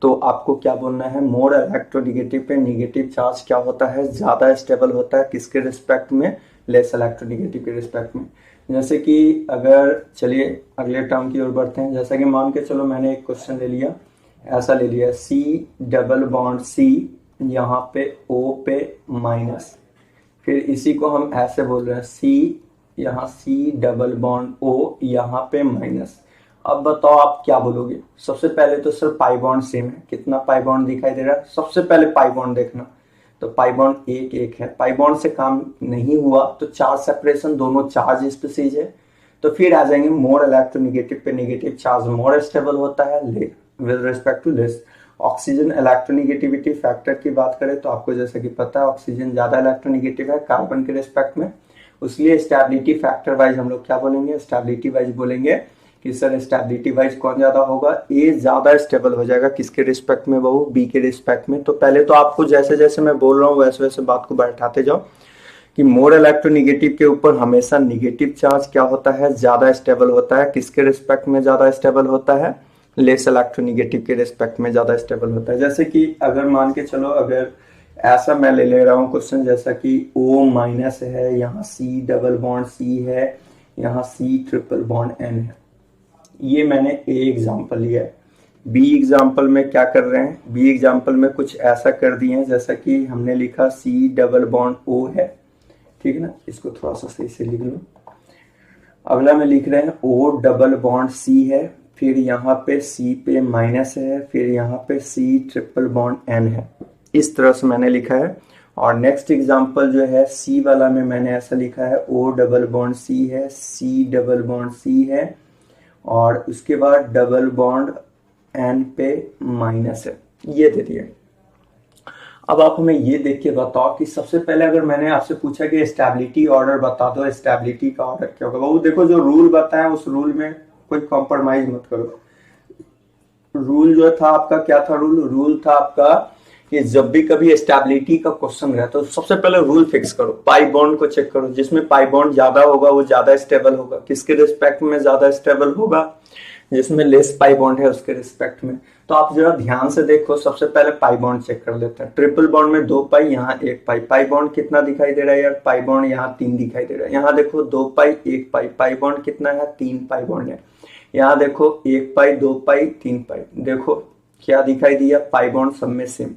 तो आपको क्या बोलना है, मोर इलेक्ट्रोनेगेटिव पे निगेटिव चार्ज क्या होता है, ज्यादा स्टेबल होता है, किसके रिस्पेक्ट में, लेस इलेक्ट्रोनेगेटिव के रिस्पेक्ट में। जैसे कि अगर चलिए अगले टर्म की ओर बढ़ते हैं। जैसा कि मान के चलो मैंने एक क्वेश्चन ले लिया, ऐसा ले लिया, सी डबल बॉन्ड सी, यहाँ पे ओ पे माइनस, फिर इसी को हम ऐसे बोल रहे हैं सी, यहाँ सी डबल बॉन्ड ओ, यहाँ पे माइनस। अब बताओ आप क्या बोलोगे। सबसे पहले तो सर पाई बॉन्ड सेम है, कितना पाई बॉन्ड दिखाई दे रहा है, सबसे पहले पाई बॉन्ड देखना। तो पाई बॉन्ड एक एक है, पाई बॉन्ड से काम नहीं हुआ तो चार्ज सेपरेशन, दोनों चार्ज स्पीसीज है। तो फिर आ जाएंगे मोर इलेक्ट्रोनेगेटिव पे निगेटिव चार्ज मोर स्टेबल होता है with respect to less. Oxygen electronegativity factor की बात करें तो आपको जैसा कि पता है ऑक्सीजन ज्यादा इलेक्ट्रोनेगेटिव है कार्बन के रिस्पेक्ट में, इसलिए स्टेबिलिटी फैक्टर वाइज हम लोग क्या बोलेंगे, स्टेबिलिटी वाइज बोलेंगे कि सर स्टेबिलिटी वाइज कौन ज्यादा होगा, ए ज्यादा स्टेबल हो जाएगा, किसके रिस्पेक्ट में, वो बी के रिस्पेक्ट में। तो पहले तो आपको जैसे जैसे मैं बोल रहा हूँ वैसे वैसे बात को बैठाते जाओ कि मोर इलेक्ट्रोनेगेटिव के ऊपर हमेशा निगेटिव चार्ज क्या होता है, ज्यादा स्टेबल होता है, किसके रिस्पेक्ट में ज्यादा स्टेबल होता है, लेस इलेक्ट्रोनेगेटिव के रिस्पेक्ट में ज्यादा स्टेबल होता है। जैसे कि अगर मान के चलो, अगर ऐसा मैं ले रहा हूँ क्वेश्चन, जैसा कि O माइनस है, यहाँ C डबल बॉन्ड C है, यहाँ C ट्रिपल बॉन्ड N है, ये मैंने A एग्जाम्पल लिया है। B एग्जाम्पल में क्या कर रहे हैं, B एग्जाम्पल में कुछ ऐसा कर दिए हैं जैसा कि हमने लिखा C डबल बॉन्ड O है, ठीक है ना, इसको थोड़ा सा सही से लिख लो। अगला में लिख रहे हैं O डबल बॉन्ड C है, फिर यहाँ पे C पे माइनस है, फिर यहाँ पे C ट्रिपल बॉन्ड N है, इस तरह से मैंने लिखा है। और नेक्स्ट एग्जांपल जो है सी वाला में मैंने ऐसा लिखा है, ओ डबल बॉन्ड सी है, सी डबल बॉन्ड सी है, और उसके बाद डबल बॉन्ड एन पे माइनस है, ये दे दिए। अब आप हमें ये देख के बताओ कि सबसे पहले अगर मैंने आपसे पूछा कि स्टेबिलिटी ऑर्डर बता दो, स्टेबिलिटी का ऑर्डर क्या होगा, वो देखो जो रूल बताया उस रूल में कोई कॉम्प्रोमाइज मत करो। रूल जो था आपका क्या था, रूल था आपका कि जब भी कभी स्टेबिलिटी का क्वेश्चन रहे तो सबसे पहले रूल फिक्स करो, पाई बॉन्ड को चेक करो, जिसमें पाई बॉन्ड ज्यादा होगा वो ज्यादा स्टेबल होगा, किसके रिस्पेक्ट में ज्यादा स्टेबल होगा, जिसमें लेस पाई बॉन्ड है उसके रिस्पेक्ट में। तो आप जरा ध्यान से देखो, सबसे पहले पाई बॉन्ड चेक कर लेते हैं। ट्रिपल बॉन्ड में 2 पाई, यहाँ 1 पाई, पाई बॉन्ड कितना दिखाई दे रहा है यार, पाई बॉन्ड यहाँ 3 दिखाई दे रहा है। यहाँ देखो 2 पाई 1 पाई, पाई बॉन्ड कितना है, 3 पाई बॉन्ड है। यहाँ देखो 1 पाई 2 पाई 3 पाई, देखो क्या दिखाई दिया, पाई बॉन्ड सब में सेम।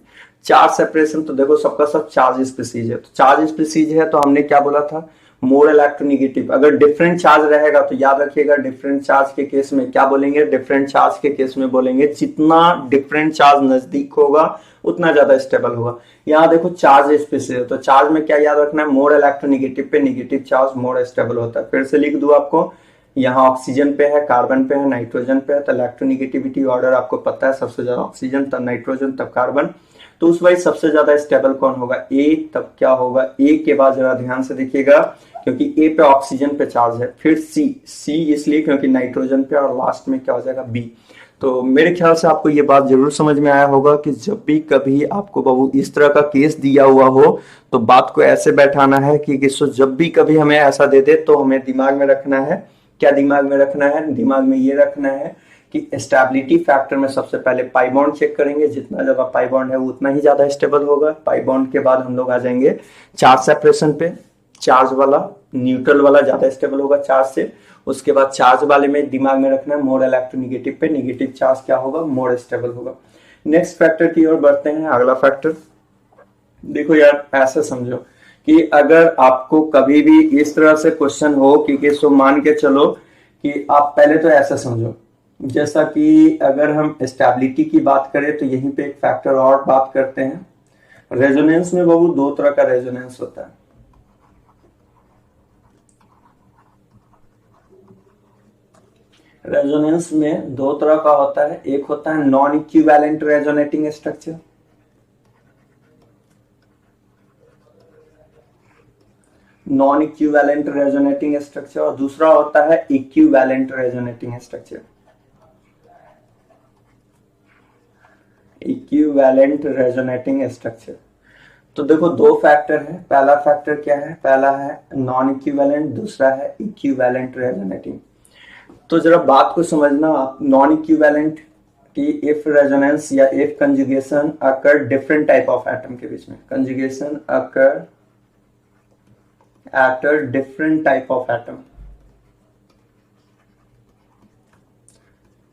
चार्ज सेपरेशन तो देखो सबका सब चार्ज स्पीसीज है, तो चार्ज स्पीसीज है तो हमने क्या बोला था, मोर इलेक्ट्रोनेगेटिव। अगर डिफरेंट चार्ज रहेगा तो याद रखिएगा डिफरेंट चार्ज के केस में क्या बोलेंगे, डिफरेंट चार्ज के केस में बोलेंगे जितना डिफरेंट चार्ज नजदीक होगा उतना ज्यादा स्टेबल होगा। यहाँ देखो चार्ज स्पीसीज है तो चार्ज में क्या याद रखना है, मोर इलेक्ट्रोनेगेटिव पे नेगेटिव चार्ज मोर स्टेबल होता है। फिर से लिख दूं आपको, यहाँ ऑक्सीजन पे है, कार्बन पे है, नाइट्रोजन पे है, तो इलेक्ट्रोनेगेटिविटी ऑर्डर आपको पता है, सबसे ज्यादा ऑक्सीजन, तब नाइट्रोजन, तब कार्बन। तो उस वाइज सबसे ज्यादा स्टेबल कौन होगा, ए। तब क्या होगा, ए के बाद जरा ध्यान से देखिएगा क्योंकि ए पे ऑक्सीजन पे चार्ज है, फिर सी, सी इसलिए क्योंकि नाइट्रोजन पे, और लास्ट में क्या हो जाएगा, बी। तो मेरे ख्याल से आपको ये बात जरूर समझ में आया होगा कि जब भी कभी आपको बाबू इस तरह का केस दिया हुआ हो तो बात को ऐसे बैठाना है कि जब भी कभी हमें ऐसा दे दे तो हमें दिमाग में रखना है, क्या दिमाग में रखना है, दिमाग में ये रखना है कि स्टेबिलिटी फैक्टर में सबसे पहले पाई बॉन्ड चेक करेंगे, जितना ज्यादा पाई बॉन्ड है उतना ही ज्यादा स्टेबल होगा। पाई बॉन्ड के बाद हम लोग आ जाएंगे चार्ज सेपरेशन पे, चार्ज वाला न्यूट्रल वाला ज्यादा स्टेबल होगा चार्ज से। उसके बाद चार्ज वाले में दिमाग में रखना है मोर इलेक्ट्रोनेगेटिव पे नेगेटिव चार्ज क्या होगा, मोर स्टेबल होगा। नेक्स्ट फैक्टर की ओर बढ़ते हैं, अगला फैक्टर देखो यार, ऐसे समझो कि अगर आपको कभी भी इस तरह से क्वेश्चन हो कि सो मान के चलो कि आप पहले तो ऐसा समझो, जैसा कि अगर हम स्टेबिलिटी की बात करें तो यहीं पे एक फैक्टर और बात करते हैं। रेजोनेंस में बाबू दो तरह का रेजोनेंस होता है। रेजोनेंस में दो तरह का होता है, एक होता है non equivalent resonating structure, non equivalent resonating structure, और दूसरा होता है equivalent resonating structure. Equivalent resonating structure, तो देखो दो फैक्टर है, पहला फैक्टर क्या है, पहला है नॉन इक्विवेलेंट, दूसरा है इक्विवेलेंट रेजोनेटिंग। तो जरा बात को समझना आप, नॉन इक्विवेलेंट की इफ रेजोनेंस या if conjugation occur different type of atom के बीच में, conjugation occur at a different type of atom,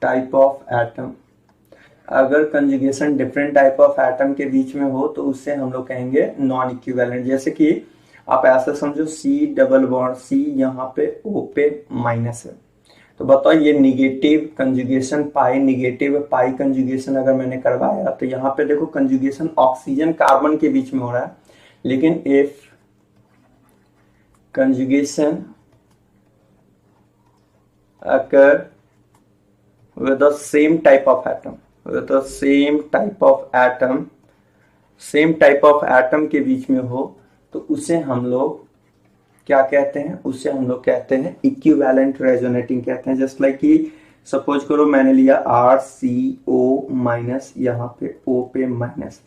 type of atom, अगर conjugation different type of atom के बीच में हो तो उससे हम लोग कहेंगे नॉन इक्विवेलेंट। जैसे कि आप ऐसा समझो सी डबल बॉन्ड, सी यहाँ पे ओ पे माइनस है, तो बताओ ये निगेटिव कंजुगेशन पाई, निगेटिव पाई कंजुगेशन अगर मैंने करवाया तो यहाँ पे देखो कंजुगेशन ऑक्सीजन कार्बन के बीच में हो रहा है, लेकिन if conjugation occur with the same type of atom, with the same type of atom, same type of atom के बीच में हो तो उसे हम लोग क्या कहते हैं, उसे हम लोग कहते हैं इक्विवेलेंट रेजोनेटिंग कहते हैं। जस्ट लाइक कि सपोज करो मैंने लिया RCO माइनस, यहाँ पे O पे माइनस,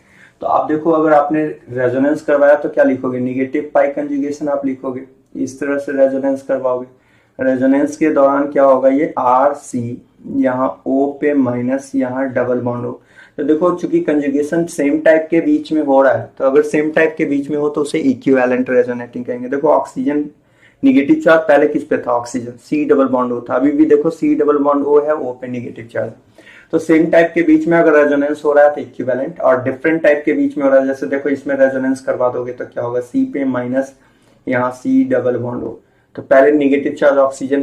तो आप देखो अगर आपने रेजोनेंस करवाया तो क्या लिखोगे, निगेटिव पाई कंजुगेशन आप लिखोगे, इस तरह से रेजोनेंस करवाओगे। रेजोनेंस के दौरान क्या होगा, ये RC यहाँ O पे माइनस, यहाँ डबल बॉन्ड हो, तो देखो चूंकि कंजुगेशन सेम टाइप के बीच में हो रहा है तो अगर सेम टाइप के बीच में हो तो उसे इक्विवेलेंट रेजोनेटिंग कहेंगे। देखो ऑक्सीजन निगेटिव चार्ज पहले किस पे था, oxygen, C double bond O था, अभी भी देखो C डबल बॉन्ड O है, O पे निगेटिव चार्ज, तो सेम टाइप के बीच में अगर रेजोनेंस हो रहा है तो इक्विवेलेंट, और डिफरेंट टाइप के बीच में हो रहा है, जैसे देखो इसमें रेजोनेंस करवा दोगे तो क्या होगा, C पे माइनस, यहाँ C डबल बॉन्ड O, तो पहले निगेटिव चार्ज ऑक्सीजन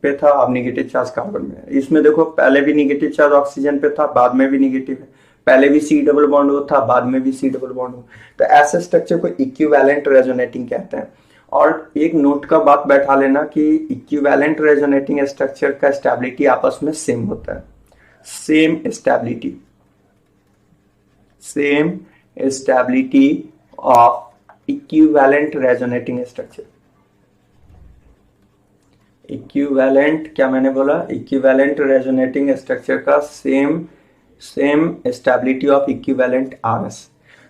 पे था, अब निगेटिव चार्ज कार्बन में है। इसमें देखो पहले भी निगेटिव चार्ज ऑक्सीजन पे था, बाद में भी निगेटिव है, पहले भी C डबल बॉन्ड O था, बाद में भी C डबल बॉन्ड O, तो ऐसे स्ट्रक्चर को इक्विवेलेंट रेजोनेटिंग कहते हैं। और एक नोट का बात बैठा लेना कि इक्विवेलेंट रेजोनेटिंग स्ट्रक्चर का स्टेबिलिटी आपस में सेम होता है, same stability, same stability of equivalent resonating structure. Equivalent क्या मैंने बोला, इक्विवेलेंट रेजोनेटिंग स्ट्रक्चर का same stability of equivalent RS।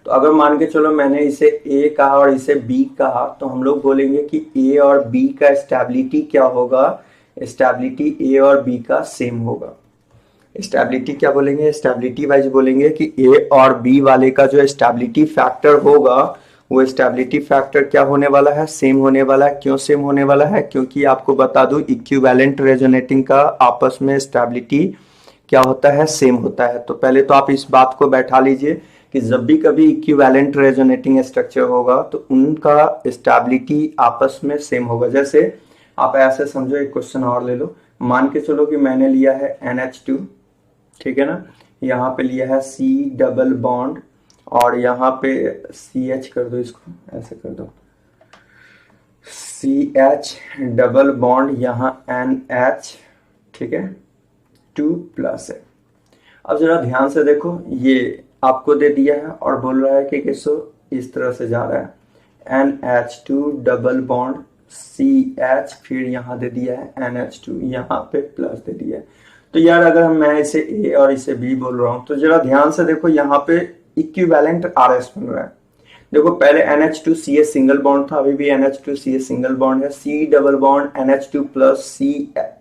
तो अगर मान के चलो मैंने इसे A कहा और इसे B कहा तो हम लोग बोलेंगे कि A और B का स्टेबिलिटी क्या होगा, स्टेबिलिटी A और B का सेम होगा। स्टेबिलिटी क्या बोलेंगे, स्टेबिलिटी वाइज बोलेंगे कि A और B वाले का जो स्टेबिलिटी फैक्टर होगा वो स्टेबिलिटी फैक्टर क्या होने वाला है, सेम होने वाला है। क्यों सेम होने वाला है, क्योंकि आपको बता दूं इक्विवेलेंट रेजोनेटिंग का आपस में स्टेबिलिटी क्या होता है, सेम होता है। तो पहले तो आप इस बात को बैठा लीजिए कि जब भी कभी इक्विवेलेंट रेजोनेटिंग स्ट्रक्चर होगा तो उनका स्टेबिलिटी आपस में सेम होगा। जैसे आप ऐसे समझो, एक क्वेश्चन और ले लो, मान के चलो कि मैंने लिया है NH2, ठीक है ना, यहाँ पे लिया है C डबल बॉन्ड और यहाँ पे CH कर दो, इसको ऐसे कर दो, CH डबल बॉन्ड यहाँ NH, ठीक है, 2 प्लस है। अब जरा ध्यान से देखो, ये आपको दे दिया है और बोल रहा है कि किसो इस तरह से जा रहा है, NH2 डबल बॉन्ड CH, फिर यहाँ दे दिया है NH2, यहाँ पे प्लस दे दिया है। तो यार अगर मैं इसे A और इसे B बोल रहा हूँ तो जरा ध्यान से देखो, यहाँ पे इक्विवेलेंट RS बन रहा है। देखो पहले NH2CH सिंगल बॉन्ड था, अभी भी NH2CH सिंगल बॉन्ड है, C double bond NH2 plus, C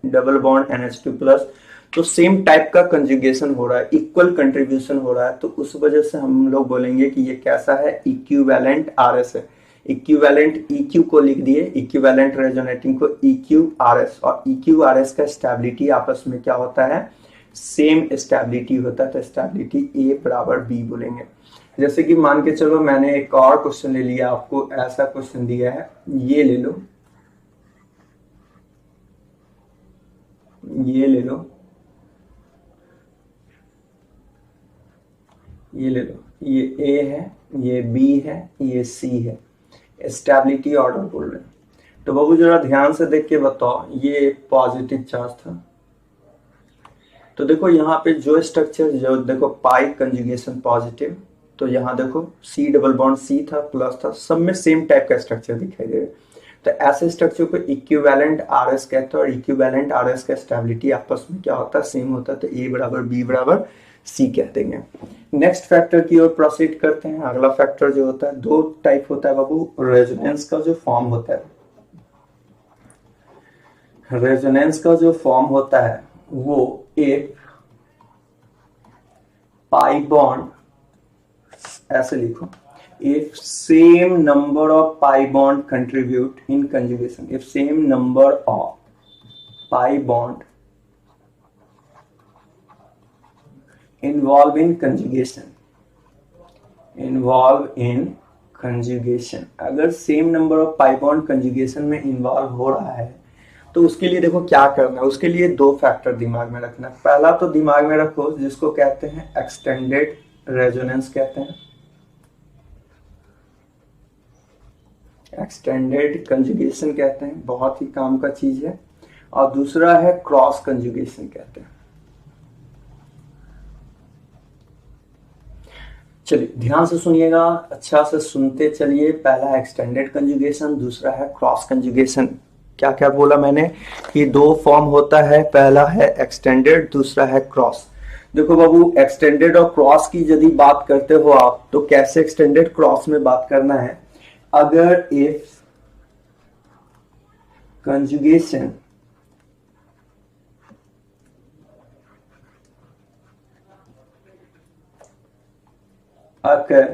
double bond NH2 plus, तो सेम टाइप का कंजुगेशन हो रहा है, इक्वल कंट्रीब्यूशन हो रहा है, तो उस वजह से हम लोग बोलेंगे कि ये कैसा है, इक्विवेलेंट RS है। इक्विवेलेंट EQ को लिख दिए, इक्विवेलेंट रेजोनेटिंग को EQRS, और EQRS का स्टेबिलिटी आपस में क्या होता है, सेम स्टेबिलिटी होता है, तो स्टेबिलिटी A बराबर B बोलेंगे। जैसे कि मान के चलो मैंने एक और क्वेश्चन ले लिया, आपको ऐसा क्वेश्चन दिया है, ये ले लो, ये ले लो, ये ले लो, ये A है, ये B है, ये C है, स्टेबिलिटी ऑर्डर बोल रहे हैं। तो बाबू जरा ध्यान से देख के बताओ, ये पॉजिटिव चार्ज था, तो देखो यहाँ पे जो स्ट्रक्चर, जो देखो पाई कंजुगेशन पॉजिटिव, तो यहाँ देखो C डबल बॉन्ड C था, प्लस था, सब में सेम टाइप का स्ट्रक्चर दिखाई दे रहा है। तो ऐसे स्ट्रक्चर को इक्विवेलेंट RS कहते हैं, और इक्विवेलेंट RS का स्टेबिलिटी आपस में क्या होता है, सेम होता है, तो A बराबर B बराबर C कह देंगे। नेक्स्ट फैक्टर की ओर प्रोसीड करते हैं। अगला फैक्टर जो होता है, दो टाइप होता है बाबू, रेजोनेंस का जो फॉर्म होता है, रेजोनेंस का जो फॉर्म होता है वो एक पाई बॉन्ड, ऐसे लिखो, if same number of pi bond contribute in conjugation, if same number of pi bond involve in conjugation, involve in conjugation, अगर same number of pi bond conjugation में इन्वॉल्व हो रहा है तो उसके लिए देखो क्या करना है, उसके लिए दो फैक्टर दिमाग में रखना है। पहला तो दिमाग में रखो जिसको कहते हैं एक्सटेंडेड रेजोनेंस कहते हैं, एक्सटेंडेड कंजुगेशन कहते हैं, बहुत ही काम का चीज है, और दूसरा है क्रॉस कंजुगेशन कहते हैं। चलिए ध्यान से सुनिएगा, अच्छा से सुनते चलिए। पहला है एक्सटेंडेड कंजुगेशन, दूसरा है क्रॉस कंजुगेशन। क्या क्या बोला मैंने कि दो फॉर्म होता है, पहला है एक्सटेंडेड, दूसरा है क्रॉस। देखो बाबू, एक्सटेंडेड और क्रॉस की यदि बात करते हो आप, तो कैसे एक्सटेंडेड क्रॉस में बात करना है, अगर if conjugation occur,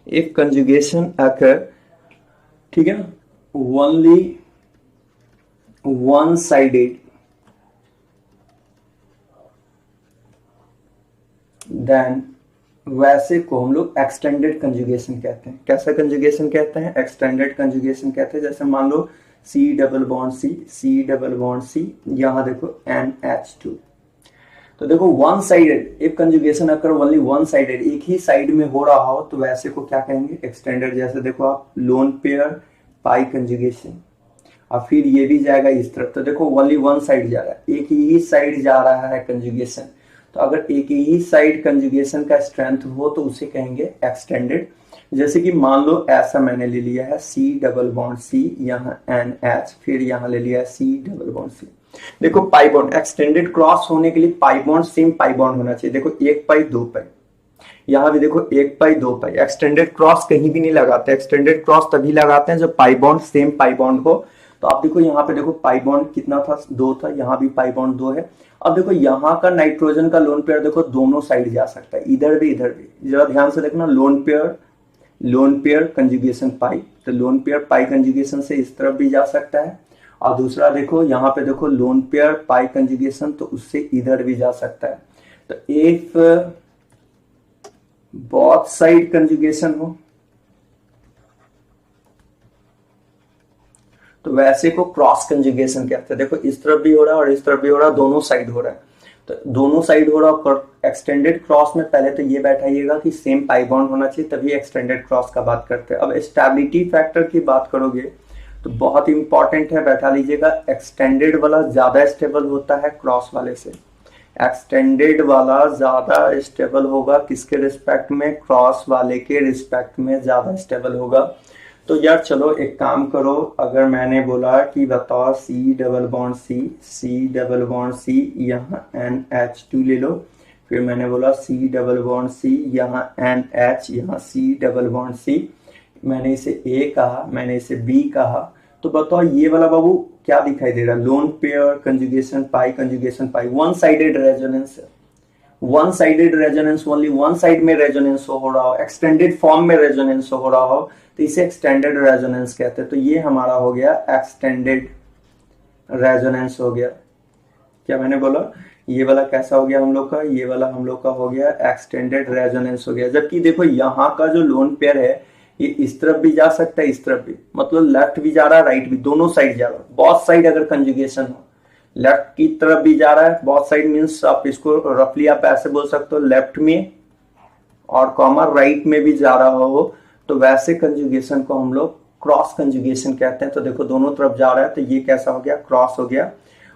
if conjugation occur, ठीक है ना, only one sided, then वैसे को हम लोग एक्सटेंडेड कंजुगेशन कहते हैं। कैसा कंजुगेशन कहते हैं, एक्सटेंडेड कंजुगेशन कहते हैं। जैसे मान लो C double bond C, C double bond C, यहां देखो NH2, तो देखो वन साइडेड, इफ कंजुगेशन अगर ओनली वन साइडेड, एक ही साइड में हो रहा हो, तो वैसे को क्या कहेंगे, एक्सटेंडेड। जैसे देखो आप लोन पेयर पाई कंजुगेशन, और फिर ये भी जाएगा इस तरफ, तो देखो ओनली वन साइड जा रहा है, एक ही साइड जा रहा है कंजुगेशन। तो अगर एक ही साइड कंजुगेशन का स्ट्रेंथ हो तो उसे कहेंगे एक्सटेंडेड। जैसे कि मान लो ऐसा मैंने ले लिया है C डबल बॉन्ड C, यहाँ NH, फिर यहाँ ले लिया है C डबल बॉन्ड C। देखो पाई बॉन्ड, एक्सटेंडेड क्रॉस होने के लिए pi bond same pi bond होना चाहिए। देखो एक पाई दो पाई, यहाँ भी देखो एक पाई दो पाई। एक्सटेंडेड क्रॉस कहीं भी नहीं लगाते, एक्सटेंडेड क्रॉस तभी लगाते हैं जब pi bond same pi bond हो। तो आप देखो यहाँ पे देखो पाई बॉन्ड कितना था, दो था, यहाँ भी पाई बॉन्ड दो है। अब देखो यहाँ का नाइट्रोजन का लोन पेयर देखो दोनों साइड जा सकता है, इधर भी इधर भी। जरा ध्यान से देखना, लोन पेयर कंजुगेशन पाई, तो लोन पेयर पाई कंजुगेशन से इस तरफ भी जा सकता है, और दूसरा देखो यहाँ पे देखो लोन पेयर पाई कंजुगेशन, तो उससे इधर भी जा सकता है। तो इफ बोथ साइड कंजुगेशन हो तो वैसे को क्रॉस कंजुगेशन कहते हैं। देखो इस तरफ भी हो रहा है और इस तरफ भी हो रहा है, दोनों साइड हो रहा है। तो दोनों साइड हो रहा है एक्सटेंडेड क्रॉस में पहले तो ये बैठाइएगा कि सेम पाई बॉन्ड होना चाहिए, तभी एक्सटेंडेड क्रॉस का बात करते हैं। अब स्टेबिलिटी फैक्टर की बात करोगे तो बहुत इंपॉर्टेंट है, बैठा लीजिएगा। एक्सटेंडेड वाला ज्यादा स्टेबल होता है क्रॉस वाले से। एक्सटेंडेड वाला ज्यादा स्टेबल होगा किसके रिस्पेक्ट में? क्रॉस वाले के रिस्पेक्ट में ज्यादा स्टेबल होगा। तो यार चलो एक काम करो, अगर मैंने बोला कि बताओ सी डबल बॉन्ड सी यहाँ NH2 ले लो, फिर मैंने बोला सी डबल बॉन्ड सी यहाँ NH, यहाँ सी डबल बॉन्ड सी, मैंने इसे A कहा, मैंने इसे B कहा, तो बताओ ये वाला बाबू क्या दिखाई दे रहा है? लोन पेयर कंजुगेशन पाई, वन साइडेड रेजोनेंस है। One sided resonance, only one side में रेजोनेंस हो रहा हो, एक्सटेंडेड फॉर्म में रेजोनेंस हो रहा हो, तो इसे एक्सटेंडेड रेजोनेंस कहते हैं। तो ये हमारा हो गया एक्सटेंडेड रेजोनेंस हो गया। क्या मैंने बोला? ये वाला कैसा हो गया हम लोग का? ये वाला हम लोग का हो गया एक्सटेंडेड रेजोनेंस हो गया। जबकि देखो यहाँ का जो लोन पेयर है ये इस तरफ भी जा सकता है, इस तरफ भी, मतलब लेफ्ट भी जा रहा है राइट भी, दोनों साइड जा रहा है। बोथ साइड अगर कंजुगेशन हो, लेफ्ट की तरफ भी जा रहा है, बोथ साइड मीन्स आप इसको रफली आप ऐसे बोल सकते हो, लेफ्ट में और कॉमा राइट में भी जा रहा हो, तो वैसे कंजुगेशन को हम लोग क्रॉस कंजुगेशन कहते हैं। तो देखो दोनों तरफ जा रहा है, तो ये कैसा हो गया? क्रॉस हो गया।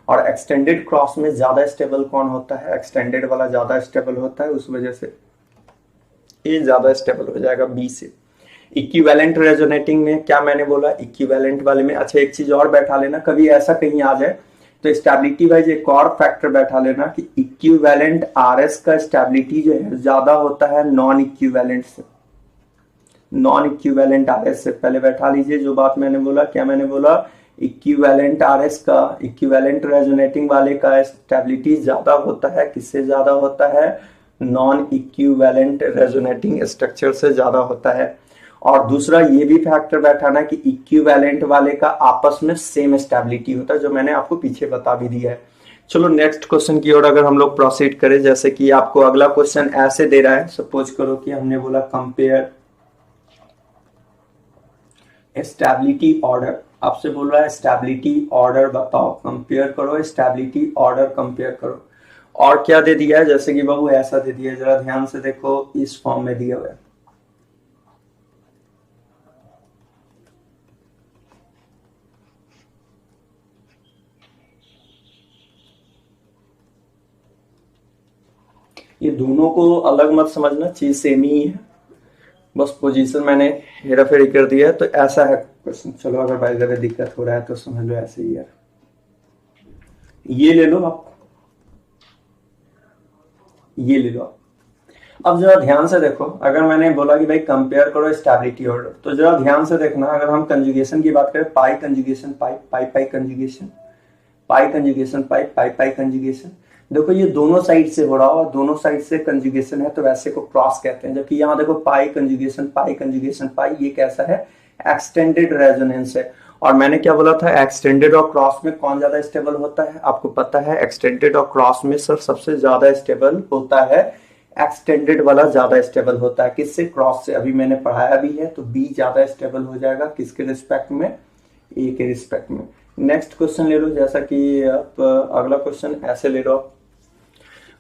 और एक्सटेंडेड क्रॉस में ज्यादा स्टेबल कौन होता है? एक्सटेंडेड वाला ज्यादा स्टेबल होता है, उस वजह से ये ज्यादा स्टेबल हो जाएगा बी से। इक्विवेलेंट रेजोनेटिंग में क्या मैंने बोला? इक्विवेलेंट वाले में, अच्छा एक चीज और बैठा लेना, कभी ऐसा कहीं आ जाए तो स्टेबिलिटी वाइज एक और फैक्टर बैठा लेना कि इक्विवेलेंट RS का स्टेबिलिटी जो है ज्यादा होता है नॉन इक्विवेलेंट से। नॉन इक्विवेलेंट RS से पहले बैठा लीजिए जो बात मैंने बोला। क्या मैंने बोला? इक्विवेलेंट RS का, इक्विवेलेंट रेजोनेटिंग वाले का स्टेबिलिटी ज्यादा होता है। किससे ज्यादा होता है? नॉन इक्विवेलेंट रेजोनेटिंग स्ट्रक्चर से ज्यादा होता है। और दूसरा ये भी फैक्टर बैठाना कि इक्विवेलेंट वाले का आपस में सेम स्टेबिलिटी होता है, जो मैंने आपको पीछे बता भी दिया है। चलो नेक्स्ट क्वेश्चन की ओर अगर हम लोग प्रोसीड करें, जैसे कि आपको अगला क्वेश्चन ऐसे दे रहा है, सपोज करो कि हमने बोला कंपेयर स्टेबिलिटी ऑर्डर, आपसे बोल रहा है स्टेबिलिटी ऑर्डर बताओ, कंपेयर करो स्टेबिलिटी ऑर्डर, कंपेयर करो। और क्या दे दिया है? जैसे कि बाबू ऐसा दे दिया है, जरा ध्यान से देखो, इस फॉर्म में दिया हुआ है। ये दोनों को अलग मत समझना, चीज सेम ही है, बस पोजीशन मैंने हेरा फेरी कर दिया है। तो ऐसा है क्वेश्चन। चलो अगर बाय द वे दिक्कत हो रहा है तो समझ लो ऐसे ही यार। ये ले लो आप, ये ले लो आप। अब जरा ध्यान से देखो, अगर मैंने बोला कि भाई कंपेयर करो स्टेबिलिटी ऑर्डर, तो जरा ध्यान से देखना, अगर हम कंजुगेशन की बात करें, पाई कंजुगेशन पाई, पाई पाई कंजुगेशन, पाई कंजुगेशन पाई, पाई पाई कंजुगेशन, देखो ये दोनों साइड से हो रहा हो, दोनों साइड से कंजुगेशन है, तो वैसे को क्रॉस कहते हैं। जबकि यहाँ देखो पाई कंजुगेशन पाई, ये कैसा है? एक्सटेंडेड रेजोनेंस है। और मैंने क्या बोला था? एक्सटेंडेड और क्रॉस में कौन ज्यादा स्टेबल होता है? आपको पता है एक्सटेंडेड और क्रॉस में सर सबसे ज्यादा स्टेबल होता है एक्सटेंडेड वाला, ज्यादा स्टेबल होता है। किससे? क्रॉस से। अभी मैंने पढ़ाया भी है। तो बी ज्यादा स्टेबल हो जाएगा किसके रिस्पेक्ट में? ए के रिस्पेक्ट में। नेक्स्ट क्वेश्चन ले लो, जैसा कि आप अगला क्वेश्चन ऐसे ले लो।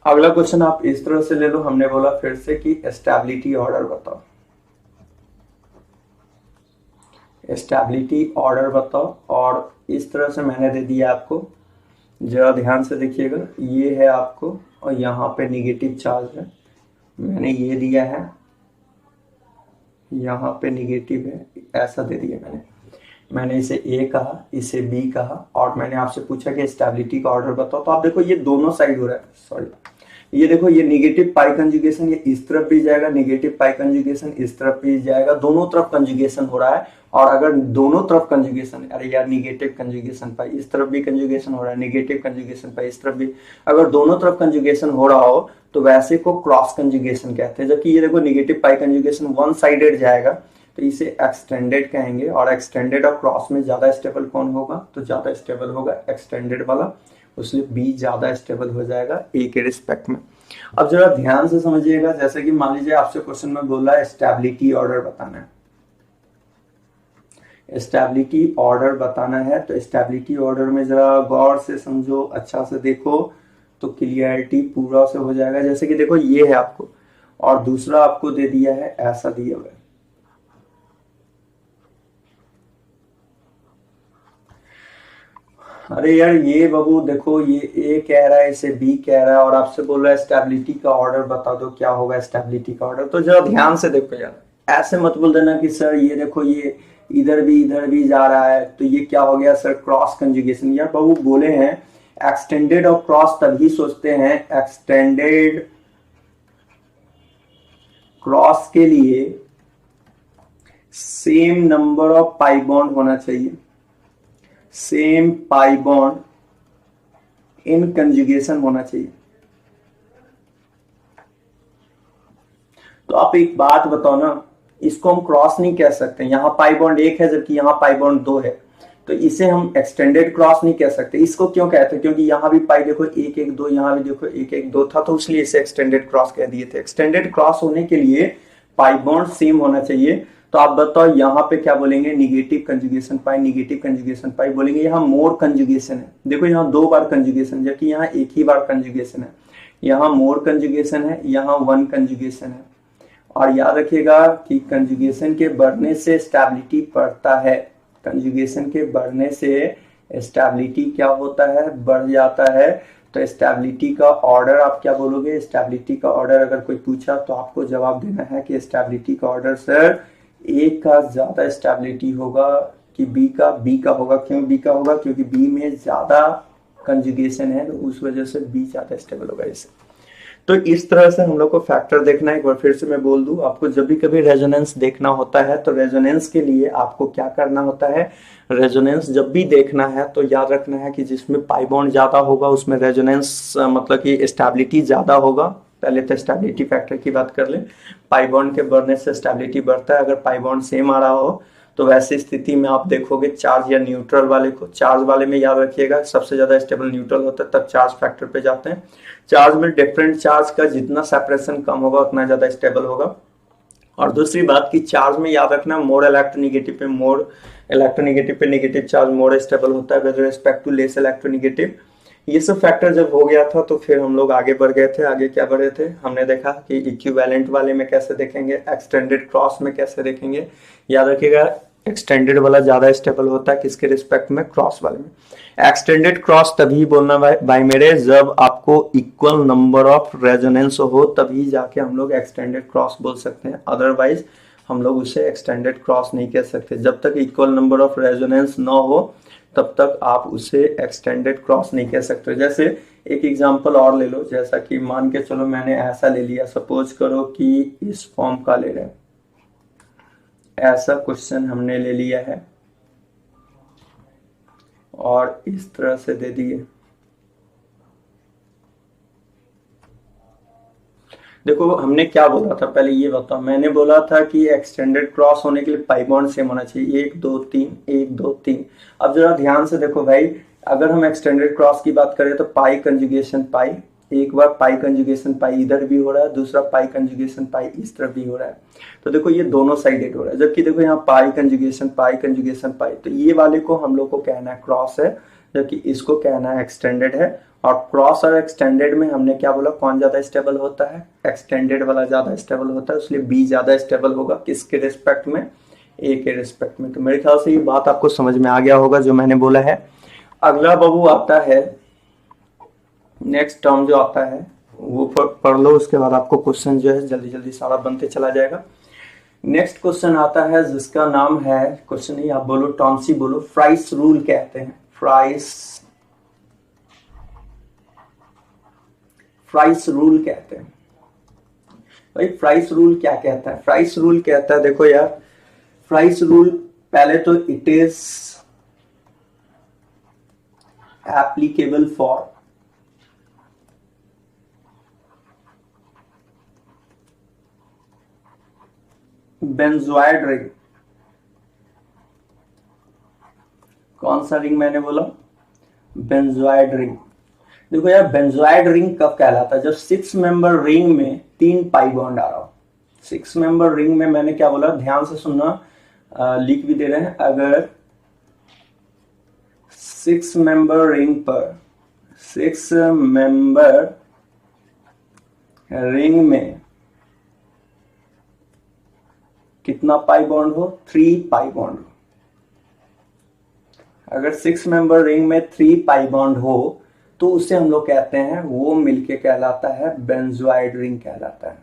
अगला क्वेश्चन आप इस तरह से ले लो, हमने बोला फिर से कि स्टेबिलिटी ऑर्डर बताओ, स्टेबिलिटी ऑर्डर बताओ। और इस तरह से मैंने दे दिया आपको, जरा ध्यान से देखिएगा, ये है आपको और यहाँ पे निगेटिव चार्ज है, मैंने ये दिया है, यहाँ पे निगेटिव है, ऐसा दे दिया मैंने इसे ए कहा, इसे बी कहा, और मैंने आपसे पूछा कि स्टेबिलिटी का ऑर्डर बताओ। तो आप देखो ये दोनों साइड हो रहा है, सॉरी, ये देखो ये निगेटिव पाई कंजुगेशन ये इस तरफ भी जाएगा, निगेटिव पाई कंजुगेशन इस तरफ भी जाएगा, दोनों तरफ कंजुगेशन हो रहा है। और अगर दोनों तरफ कंजुगेशन, अरे यार निगेटिव कंजुगेशन पाई, इस तरफ भी कंजुगेशन हो रहा है, निगेटिव कंजुगेशन पाई इस तरफ भी, अगर दोनों तरफ कंजुगेशन हो रहा हो तो वैसे को क्रॉस कंजुगेशन कहते हैं। जबकि ये देखो निगेटिव पाई कंजुगेशन वन साइडेड जाएगा, तो इसे एक्सटेंडेड कहेंगे। और एक्सटेंडेड और क्रॉस में ज्यादा स्टेबल कौन होगा? तो ज्यादा स्टेबल होगा एक्सटेंडेड वाला, उसलिए बी ज्यादा स्टेबल हो जाएगा ए के रिस्पेक्ट में। अब जरा ध्यान से समझिएगा, जैसे कि मान लीजिए आपसे क्वेश्चन में बोला है स्टेबिलिटी ऑर्डर बताना है, स्टेबिलिटी ऑर्डर बताना है, तो स्टेबिलिटी ऑर्डर में जरा गौर से समझो, अच्छा से देखो, तो क्लियरिटी पूरा से हो जाएगा। जैसे कि देखो ये है आपको, और दूसरा आपको दे दिया है ऐसा दिया हुआ है। अरे यार ये बाबू देखो, ये ए कह रहा है, इसे बी कह रहा है, और आपसे बोल रहा है स्टेबिलिटी का ऑर्डर बता दो, क्या होगा स्टेबिलिटी का ऑर्डर। तो जरा ध्यान से देखो यार, ऐसे मत बोल देना कि सर ये देखो ये इधर भी जा रहा है, तो ये क्या हो गया सर, क्रॉस कंजुगेशन। यार बाबू बोले हैं एक्सटेंडेड और क्रॉस तभी सोचते हैं, एक्सटेंडेड क्रॉस के लिए same number of pi bond होना चाहिए, same pi bond in conjugation होना चाहिए। तो आप एक बात बताओ ना, इसको हम क्रॉस नहीं कह सकते, यहां पाई बॉन्ड एक है जबकि यहां पाई बॉन्ड दो है, तो इसे हम एक्सटेंडेड क्रॉस नहीं कह सकते। इसको क्यों कहते हैं, क्योंकि यहां भी पाई देखो एक एक दो, यहां भी देखो एक एक दो था, तो इसलिए इसे एक्सटेंडेड क्रॉस कह दिए थे। एक्सटेंडेड क्रॉस होने के लिए पाई बॉन्ड सेम होना चाहिए। तो आप बताओ यहाँ पे क्या बोलेंगे, निगेटिव कंजुगेशन पाई, निगेटिव कंजुगेशन पाई बोलेंगे। यहाँ मोर कंजुगेशन है, देखो यहाँ दो बार कंजुगेशन, जबकि यहाँ एक ही बार कंजुगेशन है। यहाँ मोर कंजुगेशन है, यहाँ वन कंजुगेशन है। और याद रखिएगा कि कंजुगेशन के बढ़ने से स्टेबिलिटी बढ़ता है, कंजुगेशन के बढ़ने से स्टेबिलिटी क्या होता है, बढ़ जाता है। तो स्टेबिलिटी का ऑर्डर आप क्या बोलोगे, स्टेबिलिटी का ऑर्डर अगर कोई पूछा तो आपको जवाब देना है कि स्टेबिलिटी का ऑर्डर सर ए का ज्यादा स्टेबिलिटी होगा कि बी का होगा। क्यों बी का होगा, क्योंकि बी में ज्यादा कंजुगेशन है, तो उस वजह से बी ज्यादा स्टेबल होगा इसे। तो इस तरह से हम लोग को फैक्टर देखना है। एक बार फिर से मैं बोल दूं, आपको जब भी कभी रेजोनेंस देखना होता है तो रेजोनेंस के लिए आपको क्या करना होता है, रेजोनेंस जब भी देखना है तो याद रखना है कि जिसमें पाई बॉन्ड ज्यादा होगा उसमें रेजोनेंस मतलब कि स्टेबिलिटी ज्यादा होगा। पहले तो स्टेबिलिटी फैक्टर की बात कर ले, पाई बॉन्ड के बढ़ने से स्टेबिलिटी बढ़ता है। अगर पाई बॉन्ड सेम आ रहा हो तो वैसी स्थिति में आप देखोगे चार्ज या न्यूट्रल वाले को, चार्ज वाले में याद रखिएगा सबसे ज्यादा स्टेबल न्यूट्रल होता है, तब चार्ज फैक्टर पे जाते हैं। चार्ज में डिफरेंट चार्ज का जितना सेपरेशन कम होगा उतना ज्यादा स्टेबल होगा। और दूसरी बात की चार्ज में याद रखना, मोर इलेक्ट्रोनेगेटिव पे नेगेटिव चार्ज मोर स्टेबल होता है with respect to less electronegative. ये सब फैक्टर जब हो गया था तो फिर हम लोग आगे बढ़ गए थे। आगे क्या बढ़े थे, हमने देखा कि इक्विवेलेंट वाले में कैसे देखेंगे, एक्सटेंडेड क्रॉस में कैसे देखेंगे। याद रखिएगा एक्सटेंडेड वाला ज्यादा स्टेबल होता है किसके रिस्पेक्ट में, क्रॉस वाले में। एक्सटेंडेड क्रॉस तभी बोलना भाई मेरे, जब आपको इक्वल नंबर ऑफ रेजोनेंस हो तभी जाके हम लोग एक्सटेंडेड क्रॉस बोल सकते हैं, अदरवाइज हम लोग उसे एक्सटेंडेड क्रॉस नहीं कह सकते। जब तक इक्वल नंबर ऑफ रेजोनेंस ना हो तब तक आप उसे एक्सटेंडेड क्रॉस नहीं कह सकते। जैसे एक एग्जांपल और ले लो, जैसा कि मान के चलो मैंने ऐसा ले लिया, सपोज करो कि इस फॉर्म का ले रहे हैं, ऐसा क्वेश्चन हमने ले लिया है और इस तरह से दे दिए। देखो हमने क्या बोला था, पहले ये बताओ। मैंने बोला था कि एक्सटेंडेड क्रॉस होने के लिए पाई बॉन्ड सेम होना चाहिए, 1 2 3 1 2 3। अब जरा ध्यान से देखो भाई, अगर हम एक्सटेंडेड क्रॉस की बात करें तो पाई कंजुगेशन पाई, एक बार पाई कंजुगेशन पाई इधर भी हो रहा है, दूसरा पाई कंजुगेशन पाई इस तरफ भी हो रहा है। तो देखो ये दोनों साइडेड हो रहा है, जबकि देखो यहाँ पाई कंजुगेशन पाई, तो ये वाले को हम लोग को कहना है क्रॉस है, जबकि इसको कहना है एक्सटेंडेड है। और क्रॉस और एक्सटेंडेड में हमने क्या बोला, कौन ज्यादा स्टेबल होता है, एक्सटेंडेड वाला ज्यादा स्टेबल होता है, इसलिए बी ज्यादा स्टेबल होगा किसके रिस्पेक्ट में, ए के रिस्पेक्ट में। तो मेरे ख्याल से ये बात आपको समझ में आ गया होगा जो मैंने बोला है। अगला बाबू आता है, नेक्स्ट टर्म जो आता है वो पढ़ लो, उसके बाद आपको क्वेश्चन जो है जल्दी जल्दी सारा बनते चला जाएगा। नेक्स्ट क्वेश्चन आता है जिसका नाम है, क्वेश्चन नहीं आप बोलो, टॉन्सी बोलो, फ्राइस रूल कहते हैं, फ्राइस रूल कहते हैं। भाई फ्राइस रूल क्या कहता है, फ्राइस रूल कहता है, देखो यार फ्राइस रूल पहले तो it is applicable for benzenoid ring. कौन सा रिंग मैंने बोला, बेंजोइड रिंग। देखो यार, बेंजोइड रिंग कब कहलाता है? जब 6 मेंबर रिंग में 3 पाई बॉन्ड आ रहा हो। 6 मेंबर रिंग में मैंने क्या बोला, ध्यान से सुनना, लिख भी दे रहे हैं। अगर 6 मेंबर रिंग पर 6 मेंबर रिंग में कितना पाई बॉन्ड हो? 3 पाई बॉन्ड हो। अगर 6 मेंबर रिंग में 3 पाई बॉन्ड हो तो उसे हम लोग कहते हैं, वो मिलके कहलाता है बेंजोइड रिंग कहलाता है।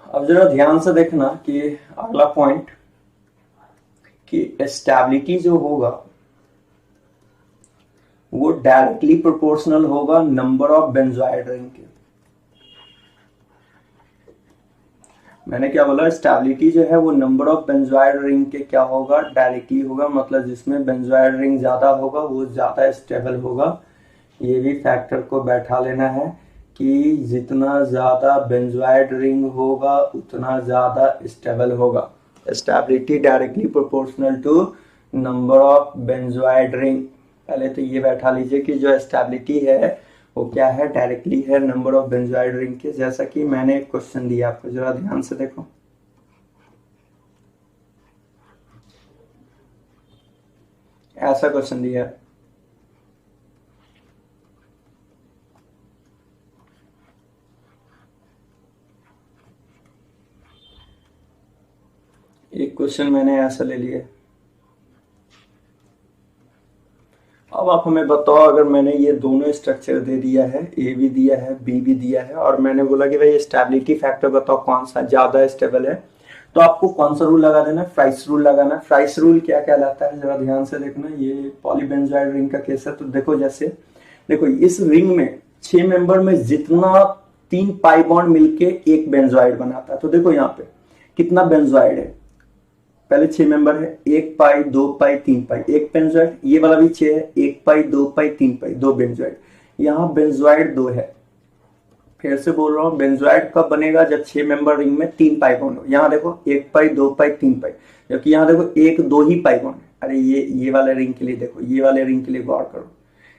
अब जरा ध्यान से देखना कि अगला पॉइंट, कि स्टेबिलिटी जो होगा वो डायरेक्टली प्रोपोर्शनल होगा नंबर ऑफ बेंजोइड रिंग के। मैंने क्या बोला, स्टेबिलिटी जो है वो नंबर ऑफ बेंजोइड रिंग के क्या होगा, डायरेक्टली होगा। मतलब जिसमें बेंजोइड रिंग ज्यादा होगा वो ज्यादा स्टेबल होगा। ये भी फैक्टर को बैठा लेना है कि जितना ज्यादा बेंजोइड रिंग होगा उतना ज्यादा स्टेबल होगा। Stability directly proportional to number of benzenoid ring. पहले तो ये बैठा लीजिए कि जो स्टेबिलिटी है वो क्या है, डायरेक्टली है नंबर ऑफ बेंजोइड रिंग के। जैसा कि मैंने एक क्वेश्चन दिया आपको, जरा ध्यान से देखो। ऐसा क्वेश्चन दिया है, एक क्वेश्चन मैंने ऐसा ले लिया। अब आप हमें बताओ, अगर मैंने ये दोनों स्ट्रक्चर दे दिया है, ए भी दिया है बी भी दिया है, और मैंने बोला कि भाई स्टेबिलिटी फैक्टर बताओ कौन सा ज्यादा स्टेबल है, तो आपको कौन सा रूल लगा देना? फ्राइस रूल लगाना। फ्राइस रूल क्या कहलाता है, जरा ध्यान से देखना। ये पॉलीबेंजोइड रिंग का केस है। तो देखो, जैसे देखो इस रिंग में 6 मेंबर में जितना 3 पाई बॉन्ड मिलके एक बेंजोइड बनाता है, तो देखो यहाँ पे कितना बेंजोइड है। पहले 6 मेंबर है, 1 पाई 2 पाई 3 पाई, एक बेंजोइड। ये वाला भी 6 है, 1 पाई 2 पाई 3 पाई, 2 बेंजोइड। यहाँ बेंजोइड 2 है। फिर से बोल रहा हूँ, बेंजोइड कब बनेगा? जब 6 मेंबर रिंग में 3 पाई बॉन्ड हो। यहाँ देखो 1 पाई 2 पाई 3 पाई, जबकि यहाँ देखो 1 2 ही पाई बॉन्ड है। अरे ये वाले रिंग के लिए देखो, ये वाले रिंग के लिए गौर करो,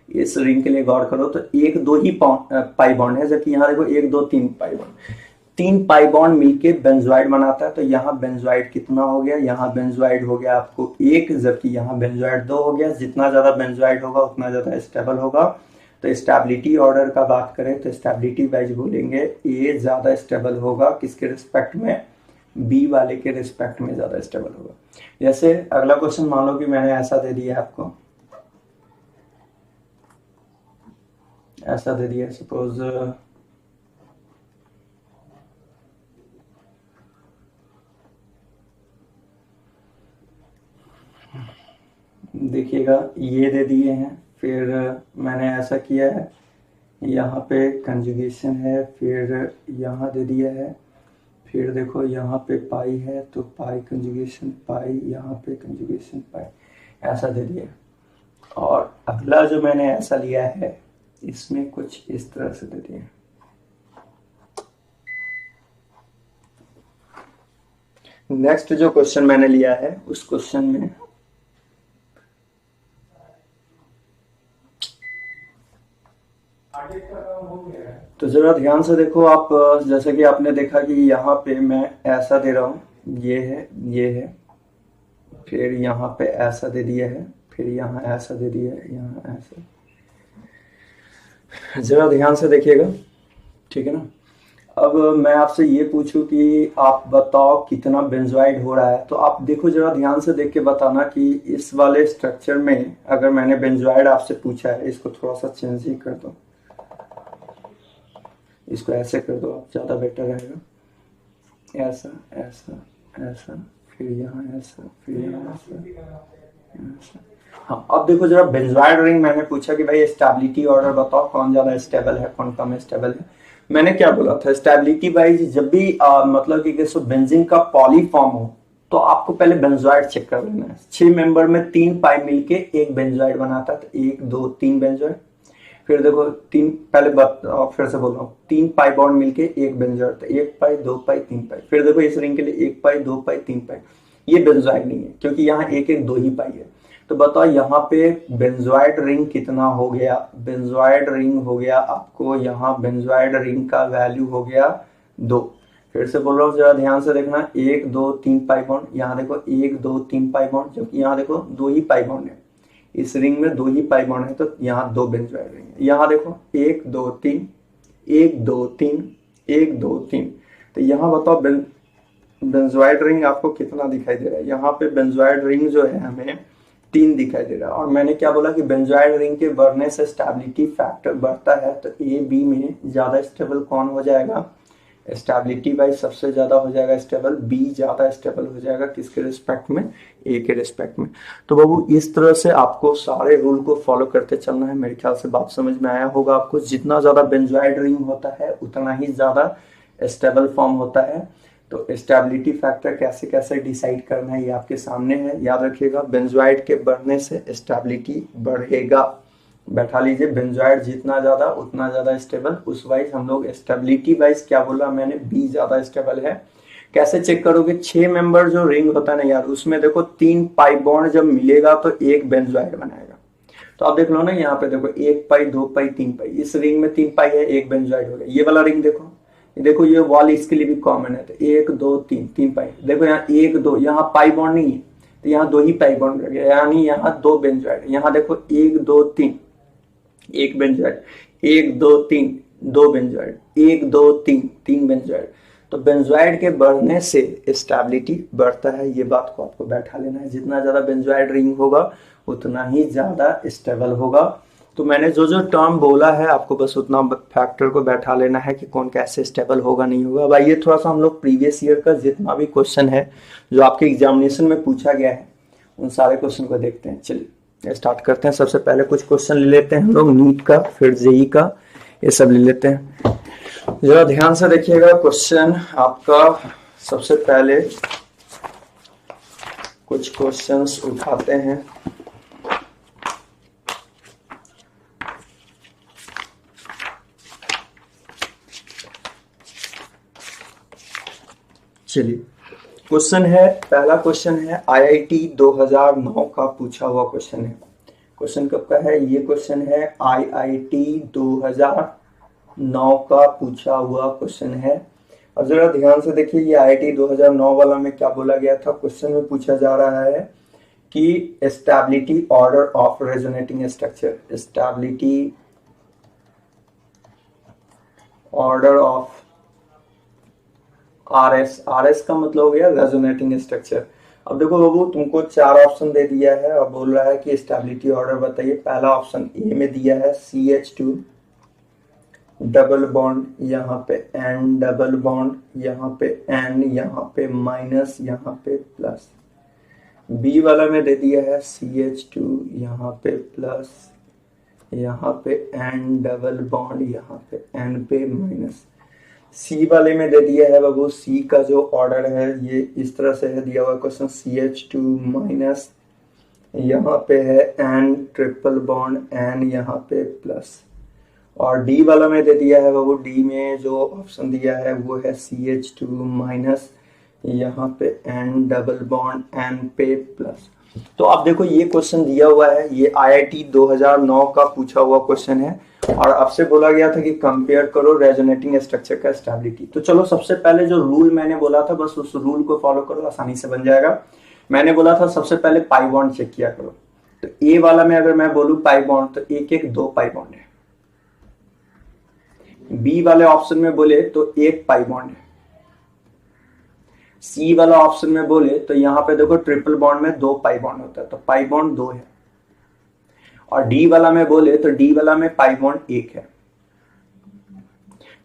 इस रिंग के लिए गौर करो, तो 1 2 ही पाई बॉन्ड है, जबकि यहाँ देखो 1 2 3 पाई बॉन्ड। 3 पाई बॉन्ड मिलके बेंजोइड बनाता है। तो यहाँ बेंजोइड कितना हो गया? यहाँ बेंजोइड हो गया आपको 1, जबकि यहाँ बेंजोइड 2 हो गया। जितना ज्यादा बेंजोइड होगा उतना ज्यादा स्टेबल होगा। तो स्टेबिलिटी ऑर्डर का बात करें तो स्टेबिलिटी वाइज बोलेंगे ए ज्यादा स्टेबल होगा, किसके रिस्पेक्ट में? बी वाले के रिस्पेक्ट में ज्यादा स्टेबल होगा। जैसे अगला क्वेश्चन मान लो कि मैंने ऐसा दे दिया आपको, ऐसा दे दिया, सपोज देखिएगा, ये दे दिए हैं, फिर मैंने ऐसा किया है, यहाँ पे कंजुगेशन है, फिर यहाँ दे दिया है, फिर देखो यहाँ पे पाई है तो पाई कंजुगेशन पाई, यहाँ पे कंजुगेशन पाई, ऐसा दे दिया। और अगला जो मैंने ऐसा लिया है, इसमें कुछ इस तरह से दे दिया। नेक्स्ट जो क्वेश्चन मैंने लिया है, उस क्वेश्चन में तो जरा ध्यान से देखो आप। जैसे कि आपने देखा कि यहाँ पे मैं ऐसा दे रहा हूँ, ये है, फिर यहाँ पे ऐसा दे दिया है, फिर यहाँ ऐसा दे दिया है, यहाँ ऐसा। जरा ध्यान से देखिएगा, ठीक है ना। अब मैं आपसे ये पूछूं कि आप बताओ कितना बेंजोइड हो रहा है, तो आप देखो, जरा ध्यान से देख के बताना कि इस वाले स्ट्रक्चर में अगर मैंने बेंजोइड आपसे पूछा है, इसको थोड़ा सा चेंज ही कर दो, इसको ऐसे कर दो, आप ज़्यादा बेटर रहेगा। ऐसा ऐसा ऐसा, फिर यहाँ ऐसा, फिर यहाँ ऐसा, ऐसा। हाँ, अब देखो जरा, बेंजोइड रिंग मैंने पूछा कि भाई स्टेबिलिटी ऑर्डर बताओ, कौन ज़्यादा स्टेबल है, कौन कम स्टेबल है। मैंने क्या बोला था, स्टेबिलिटी वाइज जब भी मतलब कि बेंजीन का पॉली फॉर्म हो तो आपको पहले बेंजोइड चेक कर लेना है। 6 मेंबर में 3 पाई मिलके एक बेंजोइड बनाता है, तो 1 2 3 बेंजोइड। फिर देखो 3, पहले फिर से बोल रहा हूँ, 3 पाई बॉन्ड मिलके एक बेंजोइड, तो 1 पाई 2 पाई 3 पाई। फिर देखो इस रिंग के लिए 1 पाई 2 पाई 3 पाई। ये बेंजोइड नहीं है क्योंकि यहाँ एक एक 2 ही पाई है। तो बताओ यहाँ पे बेंजोइड रिंग कितना हो गया, बेंजोइड रिंग हो गया आपको, यहाँ बेंजोइड रिंग का वैल्यू हो गया 2। फिर से बोल रहा हूँ जरा ध्यान से देखना, 1 2 3 पाई बॉन्ड, यहाँ देखो 1 2 3 पाई बॉन्ड, जबकि यहाँ देखो 2 ही पाई बॉन्ड है, इस रिंग में 2 ही पाई बॉन्ड है, तो यहाँ 2 बेंजोइड रिंग है। यहाँ देखो 1 2 3 1 2 3 1 2 3, तो यहाँ बताओ बेंजोइड रिंग आपको कितना दिखाई दे रहा है। यहाँ पे बेंजोइड रिंग जो है हमें 3 दिखाई दे रहा है। और मैंने क्या बोला कि बेंजोइड रिंग के बढ़ने से स्टेबिलिटी फैक्टर बढ़ता है, तो ए बी में ज्यादा स्टेबल कौन हो जाएगा, स्टेबिलिटी वाइज सबसे ज्यादा हो जाएगा स्टेबल बी, ज्यादा स्टेबल हो जाएगा किसके रिस्पेक्ट में, ए के रिस्पेक्ट में। तो बाबू इस तरह से आपको सारे रूल को फॉलो करते चलना है। मेरे ख्याल से बात समझ में आया होगा आपको। जितना ज्यादा बेंजोइड रिंग होता है उतना ही ज्यादा स्टेबल फॉर्म होता है। तो स्टेबिलिटी फैक्टर कैसे कैसे डिसाइड करना है ये आपके सामने है, याद रखिएगा। बेंजोइड के बढ़ने से स्टेबिलिटी बढ़ेगा, बैठा लीजिए। बेंजोइड जितना ज्यादा उतना ज्यादा स्टेबल, उस वाइज हम लोग स्टेबिलिटी वाइज क्या बोला मैंने, बी ज्यादा स्टेबल है। कैसे चेक करोगे, 6 मेंबर जो रिंग होता है ना यार, उसमें देखो 3 पाई बॉन्ड जब मिलेगा तो एक बेंजोइड बनाएगा। तो आप देख लो ना, यहाँ पे देखो 1 पाई 2 पाई 3 पाई, इस रिंग में 3 पाई है, एक बेंजोइड हो गया। ये वाला रिंग देखो ये वॉल इसके लिए भी कॉमन है, तो 1 2 3 पाई। देखो यहाँ 1 2, यहाँ पाई बॉन्ड नहीं है तो यहाँ 2 ही पाई बॉन्ड रह गया, यानी यहाँ 2 बेंजोइड। यहाँ देखो 1 2 3 1 बेंजोइड, 1 2 3 2 बेंजोइड, 1 2 3 3 बेंजोइड। तो बेंजोइड के बढ़ने से स्टेबिलिटी बढ़ता है, ये बात को आपको बैठा लेना है। जितना ज्यादा बेंजोइड रिंग होगा उतना ही ज्यादा स्टेबल होगा। तो मैंने जो जो टर्म बोला है आपको बस उतना फैक्टर को बैठा लेना है कि कौन कैसे स्टेबल होगा नहीं होगा। अब आइए थोड़ा सा हम लोग प्रीवियस ईयर का जितना भी क्वेश्चन है जो आपके एग्जामिनेशन में पूछा गया है उन सारे क्वेश्चन को देखते हैं। चलिए स्टार्ट करते हैं। सबसे पहले कुछ क्वेश्चन ले लेते हैं हम लोग नीट का, फिर जेई का, ये सब ले लेते हैं। जरा ध्यान से देखिएगा क्वेश्चन आपका। सबसे पहले कुछ क्वेश्चंस उठाते हैं। चलिए क्वेश्चन है, पहला क्वेश्चन है आईआईटी 2009 का पूछा हुआ क्वेश्चन है। क्वेश्चन कब का है, ये क्वेश्चन है आईआईटी 2009 का पूछा हुआ क्वेश्चन है। अब जरा ध्यान से देखिए, ये आईआईटी 2009 वाला में क्या बोला गया था। क्वेश्चन में पूछा जा रहा है कि stability order of resonating structure, stability order of RS, RS का मतलब हो गया रेजोनेटिंग स्ट्रक्चर। अब देखो बाबू तुमको 4 ऑप्शन दे दिया है और बोल रहा है कि स्टेबिलिटी ऑर्डर बताइए। पहला ऑप्शन ए में दिया है CH2 डबल बॉन्ड, यहाँ पे N डबल बॉन्ड, यहाँ पे N, यहाँ पे माइनस, यहाँ पे प्लस। बी वाला में दे दिया है CH2, यहाँ पे प्लस, यहाँ पे N डबल बॉन्ड, यहाँ पे N पे माइनस। सी वाले में दे दिया है बाबू, सी का जो ऑर्डर है ये इस तरह से है दिया हुआ क्वेश्चन, CH2 माइनस, यहाँ पे है N ट्रिपल बॉन्ड, N यहाँ पे प्लस। और डी वाला में दे दिया है बाबू, डी में जो ऑप्शन दिया है वो है CH2 माइनस, यहाँ पे N डबल बॉन्ड, N पे प्लस। तो आप देखो ये क्वेश्चन दिया हुआ है, ये आईआईटी 2009 का पूछा हुआ क्वेश्चन है और आपसे बोला गया था कि कंपेयर करो रेजोनेटिंग स्ट्रक्चर का स्टेबिलिटी। तो चलो सबसे पहले जो रूल मैंने बोला था बस उस रूल को फॉलो करो, आसानी से बन जाएगा। मैंने बोला था सबसे पहले पाई बॉन्ड चेक किया करो। तो ए वाला में अगर मैं बोलूं पाई बॉन्ड तो 1 1 2 पाई बॉन्ड है। बी वाले ऑप्शन में बोले तो 1 पाई बॉन्ड है। सी वाला ऑप्शन में बोले तो यहाँ पे देखो ट्रिपल बॉन्ड में 2 पाई बॉन्ड होता है, तो पाई बॉन्ड 2 है। और डी वाला में बोले तो डी वाला में पाई बॉन्ड 1 है।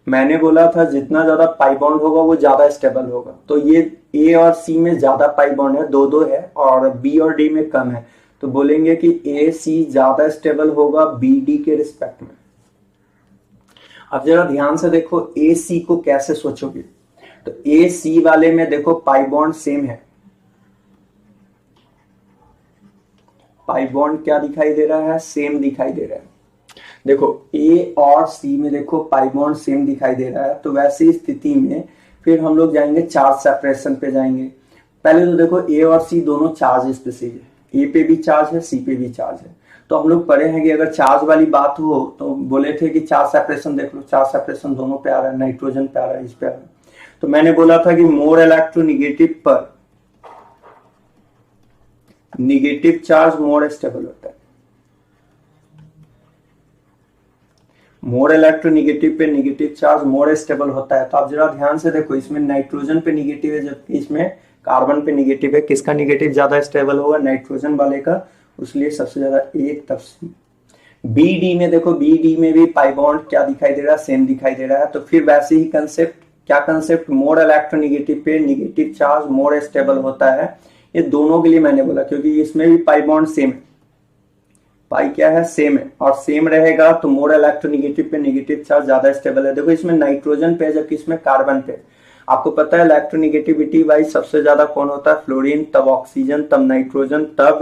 मैंने बोला था जितना ज्यादा पाई बॉन्ड होगा वो ज्यादा स्टेबल होगा, तो ये ए और सी में ज्यादा पाई बॉन्ड है, 2 2 है, और बी और डी में कम है, तो बोलेंगे कि ए सी ज्यादा स्टेबल होगा बी डी के रिस्पेक्ट में। अब जरा ध्यान से देखो ए सी को कैसे सोचोगे, तो ए सी वाले में देखो पाई बॉन्ड सेम है। पाई बॉन्ड क्या दिखाई दे रहा है, सेम दिखाई दे रहा है। देखो ए और सी में देखो पाई बॉन्ड सेम दिखाई दे रहा है, तो वैसी स्थिति में फिर हम लोग जाएंगे चार्ज सेपरेशन पे जाएंगे। पहले तो देखो ए और सी दोनों चार्ज स्पीसीज है, ए पे भी चार्ज है, सी पे भी चार्ज है। तो हम लोग पढ़े हैं कि अगर चार्ज वाली बात हो तो बोले थे कि चार्ज सेपरेशन देख लो, चार्ज सेपरेशन दोनों पे आ रहा है, नाइट्रोजन पे आ रहा है, इस पे आ रहा है। तो मैंने बोला था कि मोर इलेक्ट्रोनिगेटिव पर निगेटिव चार्ज मोर स्टेबल होता है, मोर इलेक्ट्रोनिगेटिव पे निगेटिव चार्ज मोर स्टेबल होता है। तो आप जरा ध्यान से देखो, इसमें नाइट्रोजन पे निगेटिव है जबकि इसमें कार्बन पे निगेटिव है, किसका निगेटिव ज्यादा स्टेबल होगा? नाइट्रोजन वाले का, इसलिए सबसे ज्यादा एक तब सी। बी डी में देखो, बी डी में भी पाई बॉन्ड क्या दिखाई दे रहा है? सेम दिखाई दे रहा है। तो फिर वैसे ही कंसेप्ट, क्या कंसेप्ट? मोर इलेक्ट्रोनिगेटिव पे निगेटिव चार्ज मोर स्टेबल होता है। ये दोनों के लिए मैंने बोला क्योंकि इसमें भी पाई बॉन्ड सेम है, पाई क्या है? सेम है, और सेम रहेगा तो मोर इलेक्ट्रोनिगेटिव पे निगेटिव चार्ज ज्यादा स्टेबल है। देखो इसमें नाइट्रोजन पे जबकि इसमें कार्बन पे। आपको पता है इलेक्ट्रोनिगेटिविटी वाइज सबसे ज्यादा कौन होता है? फ्लोरीन, तब ऑक्सीजन, तब नाइट्रोजन, तब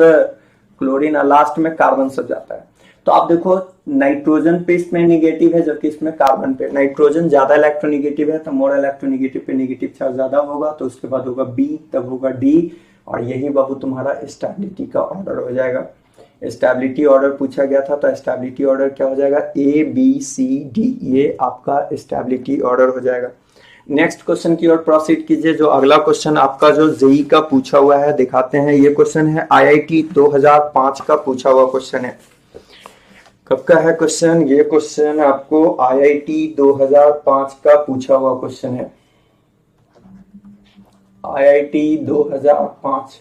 क्लोरीन, और लास्ट में कार्बन सब जाता है। तो आप देखो नाइट्रोजन पे इसमें निगेटिव है जबकि इसमें कार्बन पे। नाइट्रोजन ज्यादा इलेक्ट्रोनिगेटिव है तो मोर इलेक्ट्रोनिगेटिव पे निगेटिव चार्ज ज्यादा होगा, तो उसके बाद होगा बी, तब होगा डी, और यही बाबू तुम्हारा स्टेबिलिटी का ऑर्डर हो जाएगा। स्टेबिलिटी ऑर्डर पूछा गया था तो स्टेबिलिटी ऑर्डर क्या हो जाएगा? ए बी सी डी, ये आपका स्टेबिलिटी ऑर्डर हो जाएगा। नेक्स्ट क्वेश्चन की ओर प्रोसीड कीजिए। जो अगला क्वेश्चन आपका जो जेई का पूछा हुआ है दिखाते हैं। ये क्वेश्चन है आईआईटी 2005 का पूछा हुआ क्वेश्चन है। कब का है क्वेश्चन? ये क्वेश्चन आपको आईआईटी 2005 का पूछा हुआ क्वेश्चन है, आईआईटी 2005।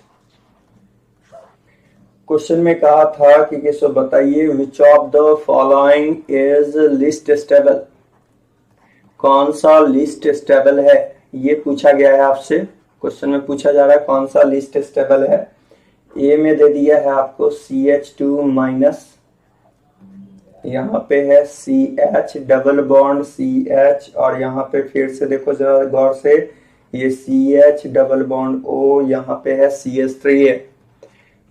क्वेश्चन में कहा था कि किसको बताइए which of the following is list stable, कौन सा लिस्ट स्टेबल है? ये पूछा गया है आपसे, क्वेश्चन में पूछा जा रहा है कौन सा लिस्ट स्टेबल है। ए में दे दिया है आपको CH2 माइनस, यहाँ पे है CH डबल बॉन्ड CH, और यहाँ पे फिर से देखो जरा गौर से, ये CH डबल बॉन्ड O, यहाँ पे है CH3 है,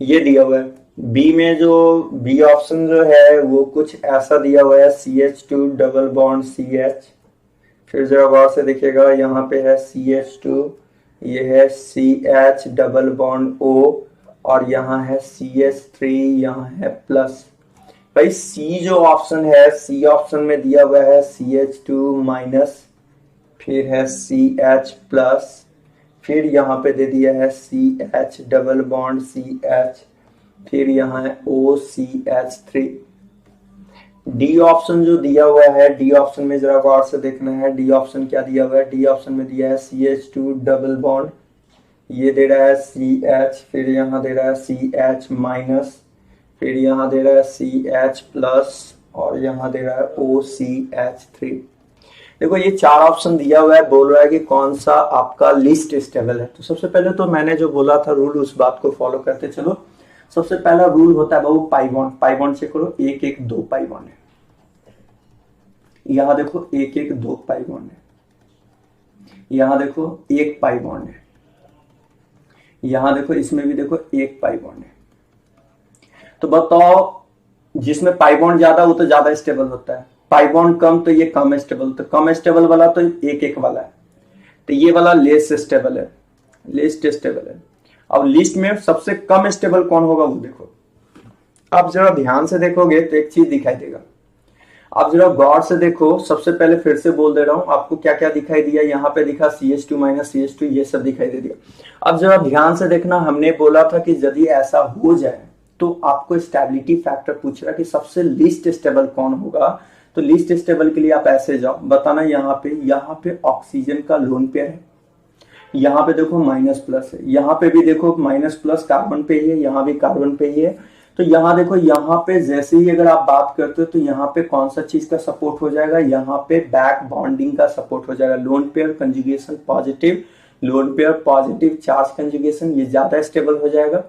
ये दिया हुआ है। बी में जो बी ऑप्शन जो है वो कुछ ऐसा दिया हुआ है CH2 डबल बॉन्ड CH, फिर जरा गौर से देखिएगा यहाँ पे है CH2, ये है CH डबल बॉन्ड O, और यहाँ है CH3, यहाँ है प्लस। भाई सी जो ऑप्शन है, सी ऑप्शन में दिया हुआ है CH2 माइनस, फिर है CH प्लस, फिर यहाँ पे दे दिया है CH डबल बॉन्ड CH, फिर यहाँ है OCH3। डी ऑप्शन जो दिया हुआ है, डी ऑप्शन में जरा गौर से देखना है, डी ऑप्शन क्या दिया हुआ है? डी ऑप्शन में दिया है CH2 डबल बॉन्ड, ये दे रहा है CH, फिर यहाँ दे रहा है CH माइनस, फिर यहाँ दे रहा है CH प्लस, और यहाँ दे रहा है OCH3। देखो ये चार ऑप्शन दिया हुआ है, बोल रहा है कि कौन सा आपका लिस्ट स्टेबल है। तो सबसे पहले तो मैंने जो बोला था रूल, उस बात को फॉलो करते चलो। सबसे पहला रूल होता है बाबू pi bond, pi bond check करो, एक एक दो पाई बॉन्ड है, यहां देखो एक एक दो पाई बॉन्ड है, यहां देखो एक पाई बॉन्ड है, यहां देखो इसमें भी देखो एक पाई बॉन्ड है। तो बताओ जिसमें पाई बॉन्ड ज्यादा वो तो ज्यादा स्टेबल होता है, पाई बॉन्ड कम तो ये कम स्टेबल, तो कम स्टेबल वाला तो एक एक वाला है, तो ये वाला लेस स्टेबल है, लिस्ट स्टेबल है। अब लिस्ट में सबसे कम स्टेबल कौन होगा वो देखो, आप जरा ध्यान से देखोगे तो एक चीज दिखाई देगा। आप जरा गौर से देखो, सबसे पहले फिर से बोल दे रहा हूं आपको क्या क्या दिखाई दिया। यहाँ पे दिखा CH2 माइनस CH2, ये सब दिखाई दे दिया। अब जरा ध्यान से देखना, हमने बोला था कि यदि ऐसा हो जाए तो आपको स्टेबिलिटी फैक्टर पूछ रहा है कि सबसे लीस्ट स्टेबल कौन होगा। तो लीस्ट स्टेबल के लिए आप ऐसे जाओ, बताना यहाँ पे ऑक्सीजन का लोन पेयर है, यहाँ पे देखो माइनस प्लस है, यहाँ पे भी देखो माइनस प्लस कार्बन पे ही है, यहाँ भी कार्बन पे ही है। तो यहाँ देखो, यहाँ पे जैसे ही अगर आप बात करते हो तो यहाँ पे कौन सा चीज का सपोर्ट हो जाएगा, यहाँ पे बैक बॉन्डिंग का सपोर्ट हो जाएगा। Lone pair conjugation positive, lone pair positive charge conjugation, ये ज्यादा स्टेबल हो जाएगा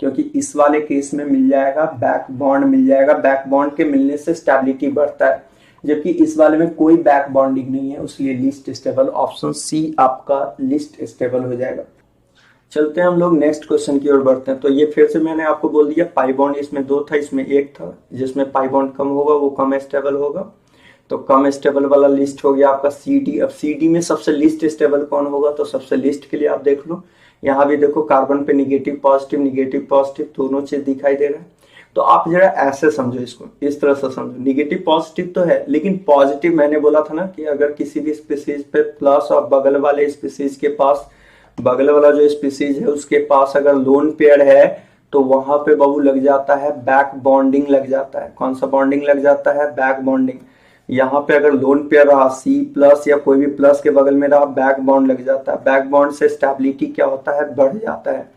क्योंकि इस वाले केस में मिल जाएगा बैक बॉन्ड, मिल जाएगा। बैक बॉन्ड के मिलने से स्टेबिलिटी बढ़ता है, जबकि इस वाले में कोई बैक बॉन्डिंग नहीं है, उसलिए लिस्ट स्टेबल ऑप्शन सी आपका लिस्ट स्टेबल हो जाएगा। चलते हैं हम लोग नेक्स्ट क्वेश्चन की ओर बढ़ते हैं। तो ये फिर से मैंने आपको बोल दिया पाई बॉन्ड इसमें दो था, इसमें एक था, जिसमें पाई बॉन्ड कम होगा वो कम स्टेबल होगा। तो कम स्टेबल वाला लिस्ट हो गया आपका सी डी। अब सी डी में सबसे लिस्ट स्टेबल कौन होगा, तो सबसे लिस्ट के लिए आप देख लो, यहाँ भी देखो कार्बन पे निगेटिव पॉजिटिव दोनों चीज दिखाई दे रहा है। तो आप जरा ऐसे समझो, इसको इस तरह से समझो, निगेटिव पॉजिटिव तो है, लेकिन पॉजिटिव मैंने बोला था ना कि अगर किसी भी स्पीसीज पे प्लस और बगल वाले स्पीसीज के पास, बगल वाला जो स्पीसीज है उसके पास अगर लोन पेयर है तो वहां पे बाबू लग जाता है बैक बॉन्डिंग लग जाता है। कौन सा बॉन्डिंग लग जाता है, बैक बॉन्डिंग। यहाँ पे अगर लोन पेयर रहा सी प्लस या कोई भी प्लस के बगल में रहा, बैक बॉन्ड लग जाता है। बैक बॉन्ड से स्टेबिलिटी क्या होता है, बढ़ जाता है।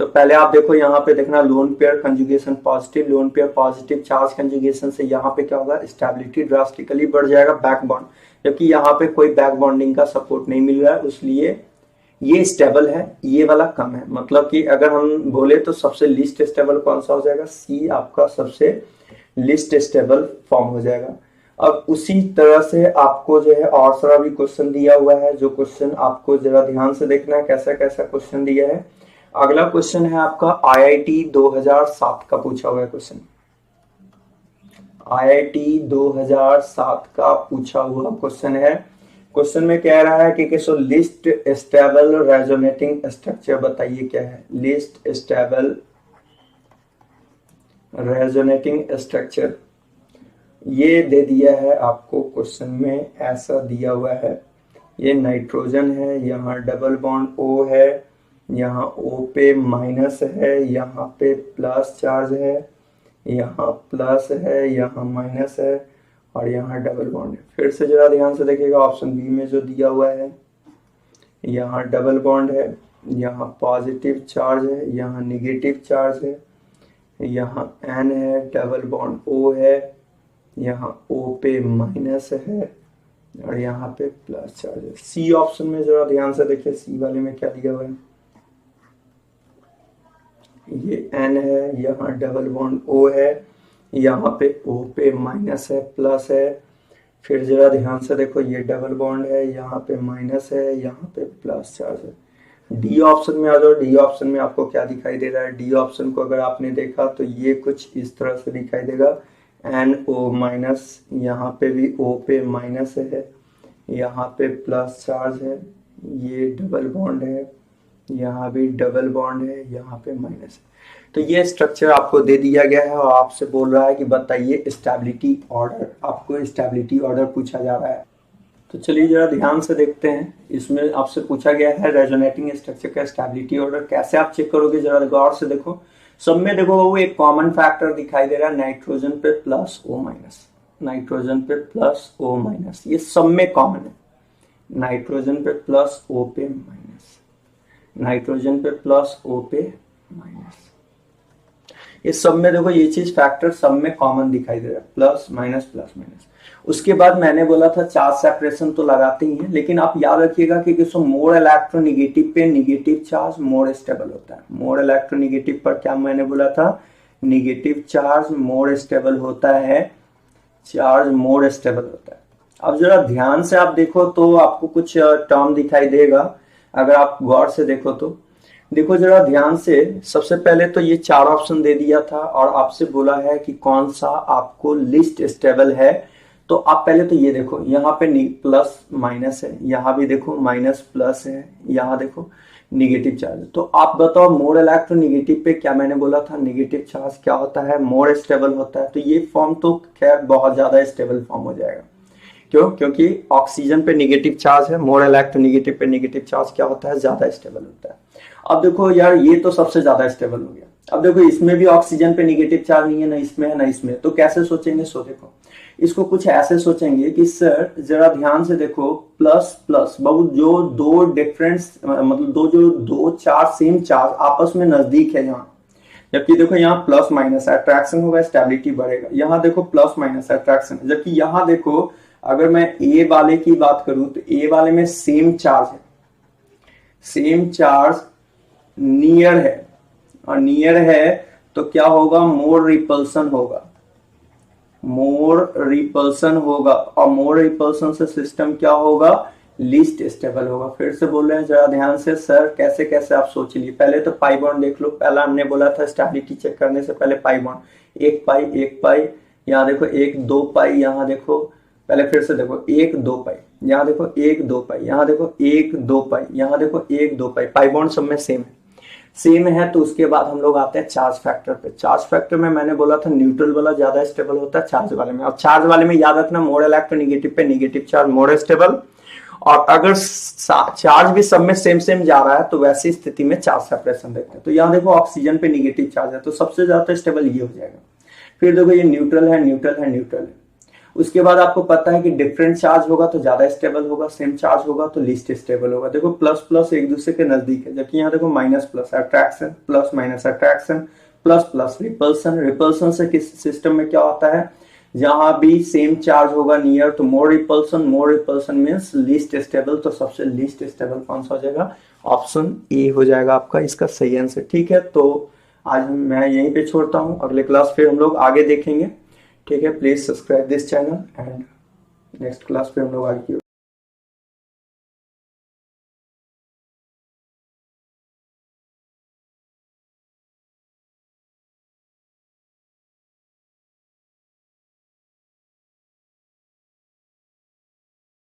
तो पहले आप देखो यहाँ पे देखना lone pair conjugation positive, lone pair positive charge conjugation से यहाँ पे क्या होगा, स्टेबिलिटी ड्रास्टिकली बढ़ जाएगा बैक बॉन्ड, जबकि यहाँ पे कोई बैक बॉन्डिंग का सपोर्ट नहीं मिल रहा है, इसलिए ये स्टेबल है, ये वाला कम है। मतलब कि अगर हम बोले तो सबसे लिस्ट स्टेबल कौन सा हो जाएगा, सी आपका सबसे लिस्ट स्टेबल फॉर्म हो जाएगा। अब उसी तरह से आपको जो है और सारा भी क्वेश्चन दिया हुआ है, जो क्वेश्चन आपको जरा ध्यान से देखना है कैसा कैसा क्वेश्चन दिया है। अगला क्वेश्चन है आपका आईआईटी 2007 का पूछा हुआ है क्वेश्चन, आईआईटी 2007 का पूछा हुआ क्वेश्चन है। क्वेश्चन में कह रहा है कि सो लिस्ट स्टेबल रेजोनेटिंग स्ट्रक्चर बताइए क्या है, लिस्ट स्टेबल रेजोनेटिंग स्ट्रक्चर ये दे दिया है आपको क्वेश्चन में, ऐसा दिया हुआ है। ये नाइट्रोजन है, यहाँ डबल बॉन्ड O है, यहाँ O पे माइनस है, यहाँ पे प्लस चार्ज है, यहाँ प्लस है, यहाँ माइनस है और यहाँ डबल बॉन्ड है। फिर से जरा ध्यान से देखिएगा ऑप्शन बी में जो दिया हुआ है, यहाँ डबल बॉन्ड है, यहाँ पॉजिटिव चार्ज है, यहाँ निगेटिव चार्ज है, यहाँ N है, डबल बॉन्ड O है, यहाँ O पे माइनस है और यहाँ पे प्लस चार्ज है। सी ऑप्शन में जरा ध्यान से देखिए, सी वाले में क्या दिया हुआ है, ये N है, यहाँ डबल बॉन्ड O है, यहाँ पे O पे माइनस है, प्लस है। फिर जरा ध्यान से देखो, ये डबल बॉन्ड है, यहाँ पे माइनस है, यहाँ पे प्लस चार्ज है। डी ऑप्शन में आ जाओ, डी ऑप्शन में आपको क्या दिखाई दे रहा है, डी ऑप्शन को अगर आपने देखा तो ये कुछ इस तरह से दिखाई देगा, NO माइनस, यहाँ पे भी O पे माइनस है, यहाँ पे प्लस चार्ज है, ये डबल बॉन्ड है, यहाँ भी डबल बॉन्ड है, यहाँ पे माइनस है। तो ये स्ट्रक्चर आपको दे दिया गया है और आपसे बोल रहा है कि बताइए स्टेबिलिटी ऑर्डर, आपको स्टेबिलिटी ऑर्डर पूछा जा रहा है। तो चलिए जरा ध्यान से देखते हैं, इसमें आपसे पूछा गया है रेजोनेटिंग स्ट्रक्चर का स्टेबिलिटी ऑर्डर कैसे आप चेक करोगे, जरा गौर से देखो। सब में देखो वो एक कॉमन फैक्टर दिखाई दे रहा है, नाइट्रोजन पे प्लस O माइनस, नाइट्रोजन पे प्लस O माइनस, ये सब में कॉमन है। नाइट्रोजन पे प्लस O पे माइनस, नाइट्रोजन पे प्लस O पे माइनस, ये सब में देखो ये चीज फैक्टर सब में कॉमन दिखाई दे रहा है, प्लस माइनस प्लस माइनस। उसके बाद मैंने बोला था चार्ज सेपरेशन तो लगाते ही हैं, लेकिन आप याद रखिएगा कि मोर इलेक्ट्रोनिगेटिव पे निगेटिव चार्ज मोर स्टेबल होता है। मोर इलेक्ट्रोनिगेटिव पर क्या मैंने बोला था, निगेटिव चार्ज मोर स्टेबल होता है, चार्ज मोर स्टेबल होता है। अब जरा ध्यान से आप देखो तो आपको कुछ टर्म दिखाई देगा, अगर आप गौर से देखो तो देखो जरा ध्यान से। सबसे पहले तो ये चार ऑप्शन दे दिया था और आपसे बोला है कि कौन सा आपको लिस्ट स्टेबल है। तो आप पहले तो ये देखो, यहाँ पे प्लस माइनस है, यहाँ भी देखो माइनस प्लस है, यहाँ देखो निगेटिव चार्ज। तो आप बताओ मोर इलेक्ट्रोनिगेटिव पे क्या मैंने बोला था, निगेटिव चार्ज क्या होता है, मोर स्टेबल होता है। तो ये फॉर्म तो खैर बहुत ज्यादा स्टेबल फॉर्म हो जाएगा। क्यों? क्योंकि ऑक्सीजन पे निगेटिव चार्ज है, मोर इलेक्ट्रोनिगेटिव पे निगेटिव चार्ज क्या होता है, ज्यादा स्टेबल होता है। अब देखो यार ये तो सबसे ज्यादा स्टेबल हो गया। अब देखो इसमें भी ऑक्सीजन पे निगेटिव चार्ज नहीं है, ना इसमें है ना इसमें, तो कैसे सोचेंगे, सो देखो इसको कुछ ऐसे सोचेंगे कि सर जरा ध्यान से देखो, प्लस प्लस बहुत जो दो डिफरेंस मतलब दो चार्ज सेम चार्ज आपस में नजदीक है यहाँ, जबकि देखो यहाँ प्लस माइनस अट्रैक्शन होगा, स्टेबिलिटी बढ़ेगा। यहाँ देखो प्लस माइनस अट्रैक्शन, जबकि यहाँ देखो अगर मैं ए वाले की बात करूं तो ए वाले में सेम चार्ज है, सेम चार्ज नियर है, और नियर है तो क्या होगा, मोर रिपल्सन होगा, मोर रिपल्सन होगा, और मोर रिपल्सन से सिस्टम क्या होगा, लिस्ट स्टेबल होगा। फिर से बोल रहे हैं जरा ध्यान से, सर कैसे कैसे आप सोच लिए। पहले तो पाई बॉन्ड देख लो, पहला हमने बोला था स्टेबिलिटी चेक करने से पहले पाई बॉन्ड, एक पाई, यहाँ देखो एक, दो पाई, यहाँ देखो पहले फिर से देखो 1 2 पाई, यहाँ देखो 1 2 पाई, यहाँ देखो 1 2 पाई, यहाँ देखो 1 2 पाई, पाई बॉन्ड सब में सेम है। तो उसके बाद हम लोग आते हैं चार्ज फैक्टर पे। चार्ज फैक्टर में मैंने बोला था न्यूट्रल वाला ज्यादा स्टेबल होता है चार्ज वाले में, और चार्ज वाले में याद रखना मोड इलेक्ट्रोनेगेटिव पे नेगेटिव चार्ज मोड स्टेबल, और अगर चार्ज भी सब में सेम जा रहा है तो वैसी स्थिति में चार्ज सेपरेशन देखते हैं। तो यहाँ देखो ऑक्सीजन पे नेगेटिव चार्ज है तो सबसे ज्यादा स्टेबल ये हो जाएगा। फिर देखो ये न्यूट्रल है, न्यूट्रल है, न्यूट्रल है। उसके बाद आपको पता है कि डिफरेंट चार्ज होगा तो ज्यादा स्टेबल होगा, सेम चार्ज होगा तो लीस्ट स्टेबल होगा। देखो प्लस प्लस एक दूसरे के नजदीक है, जबकि यहाँ देखो minus plus attraction, plus minus attraction, plus plus repulsion. Repulsion से किस सिस्टम में क्या होता है, जहां भी सेम चार्ज होगा नियर तो more repulsion means least stable. तो सबसे लीस्ट स्टेबल कौन सा हो जाएगा, ऑप्शन ए हो जाएगा आपका इसका सही आंसर। ठीक है, तो आज मैं यहीं पे छोड़ता हूँ, अगले क्लास फिर हम लोग आगे देखेंगे। ठीक है, please subscribe this channel and next class पे हम लोग आगे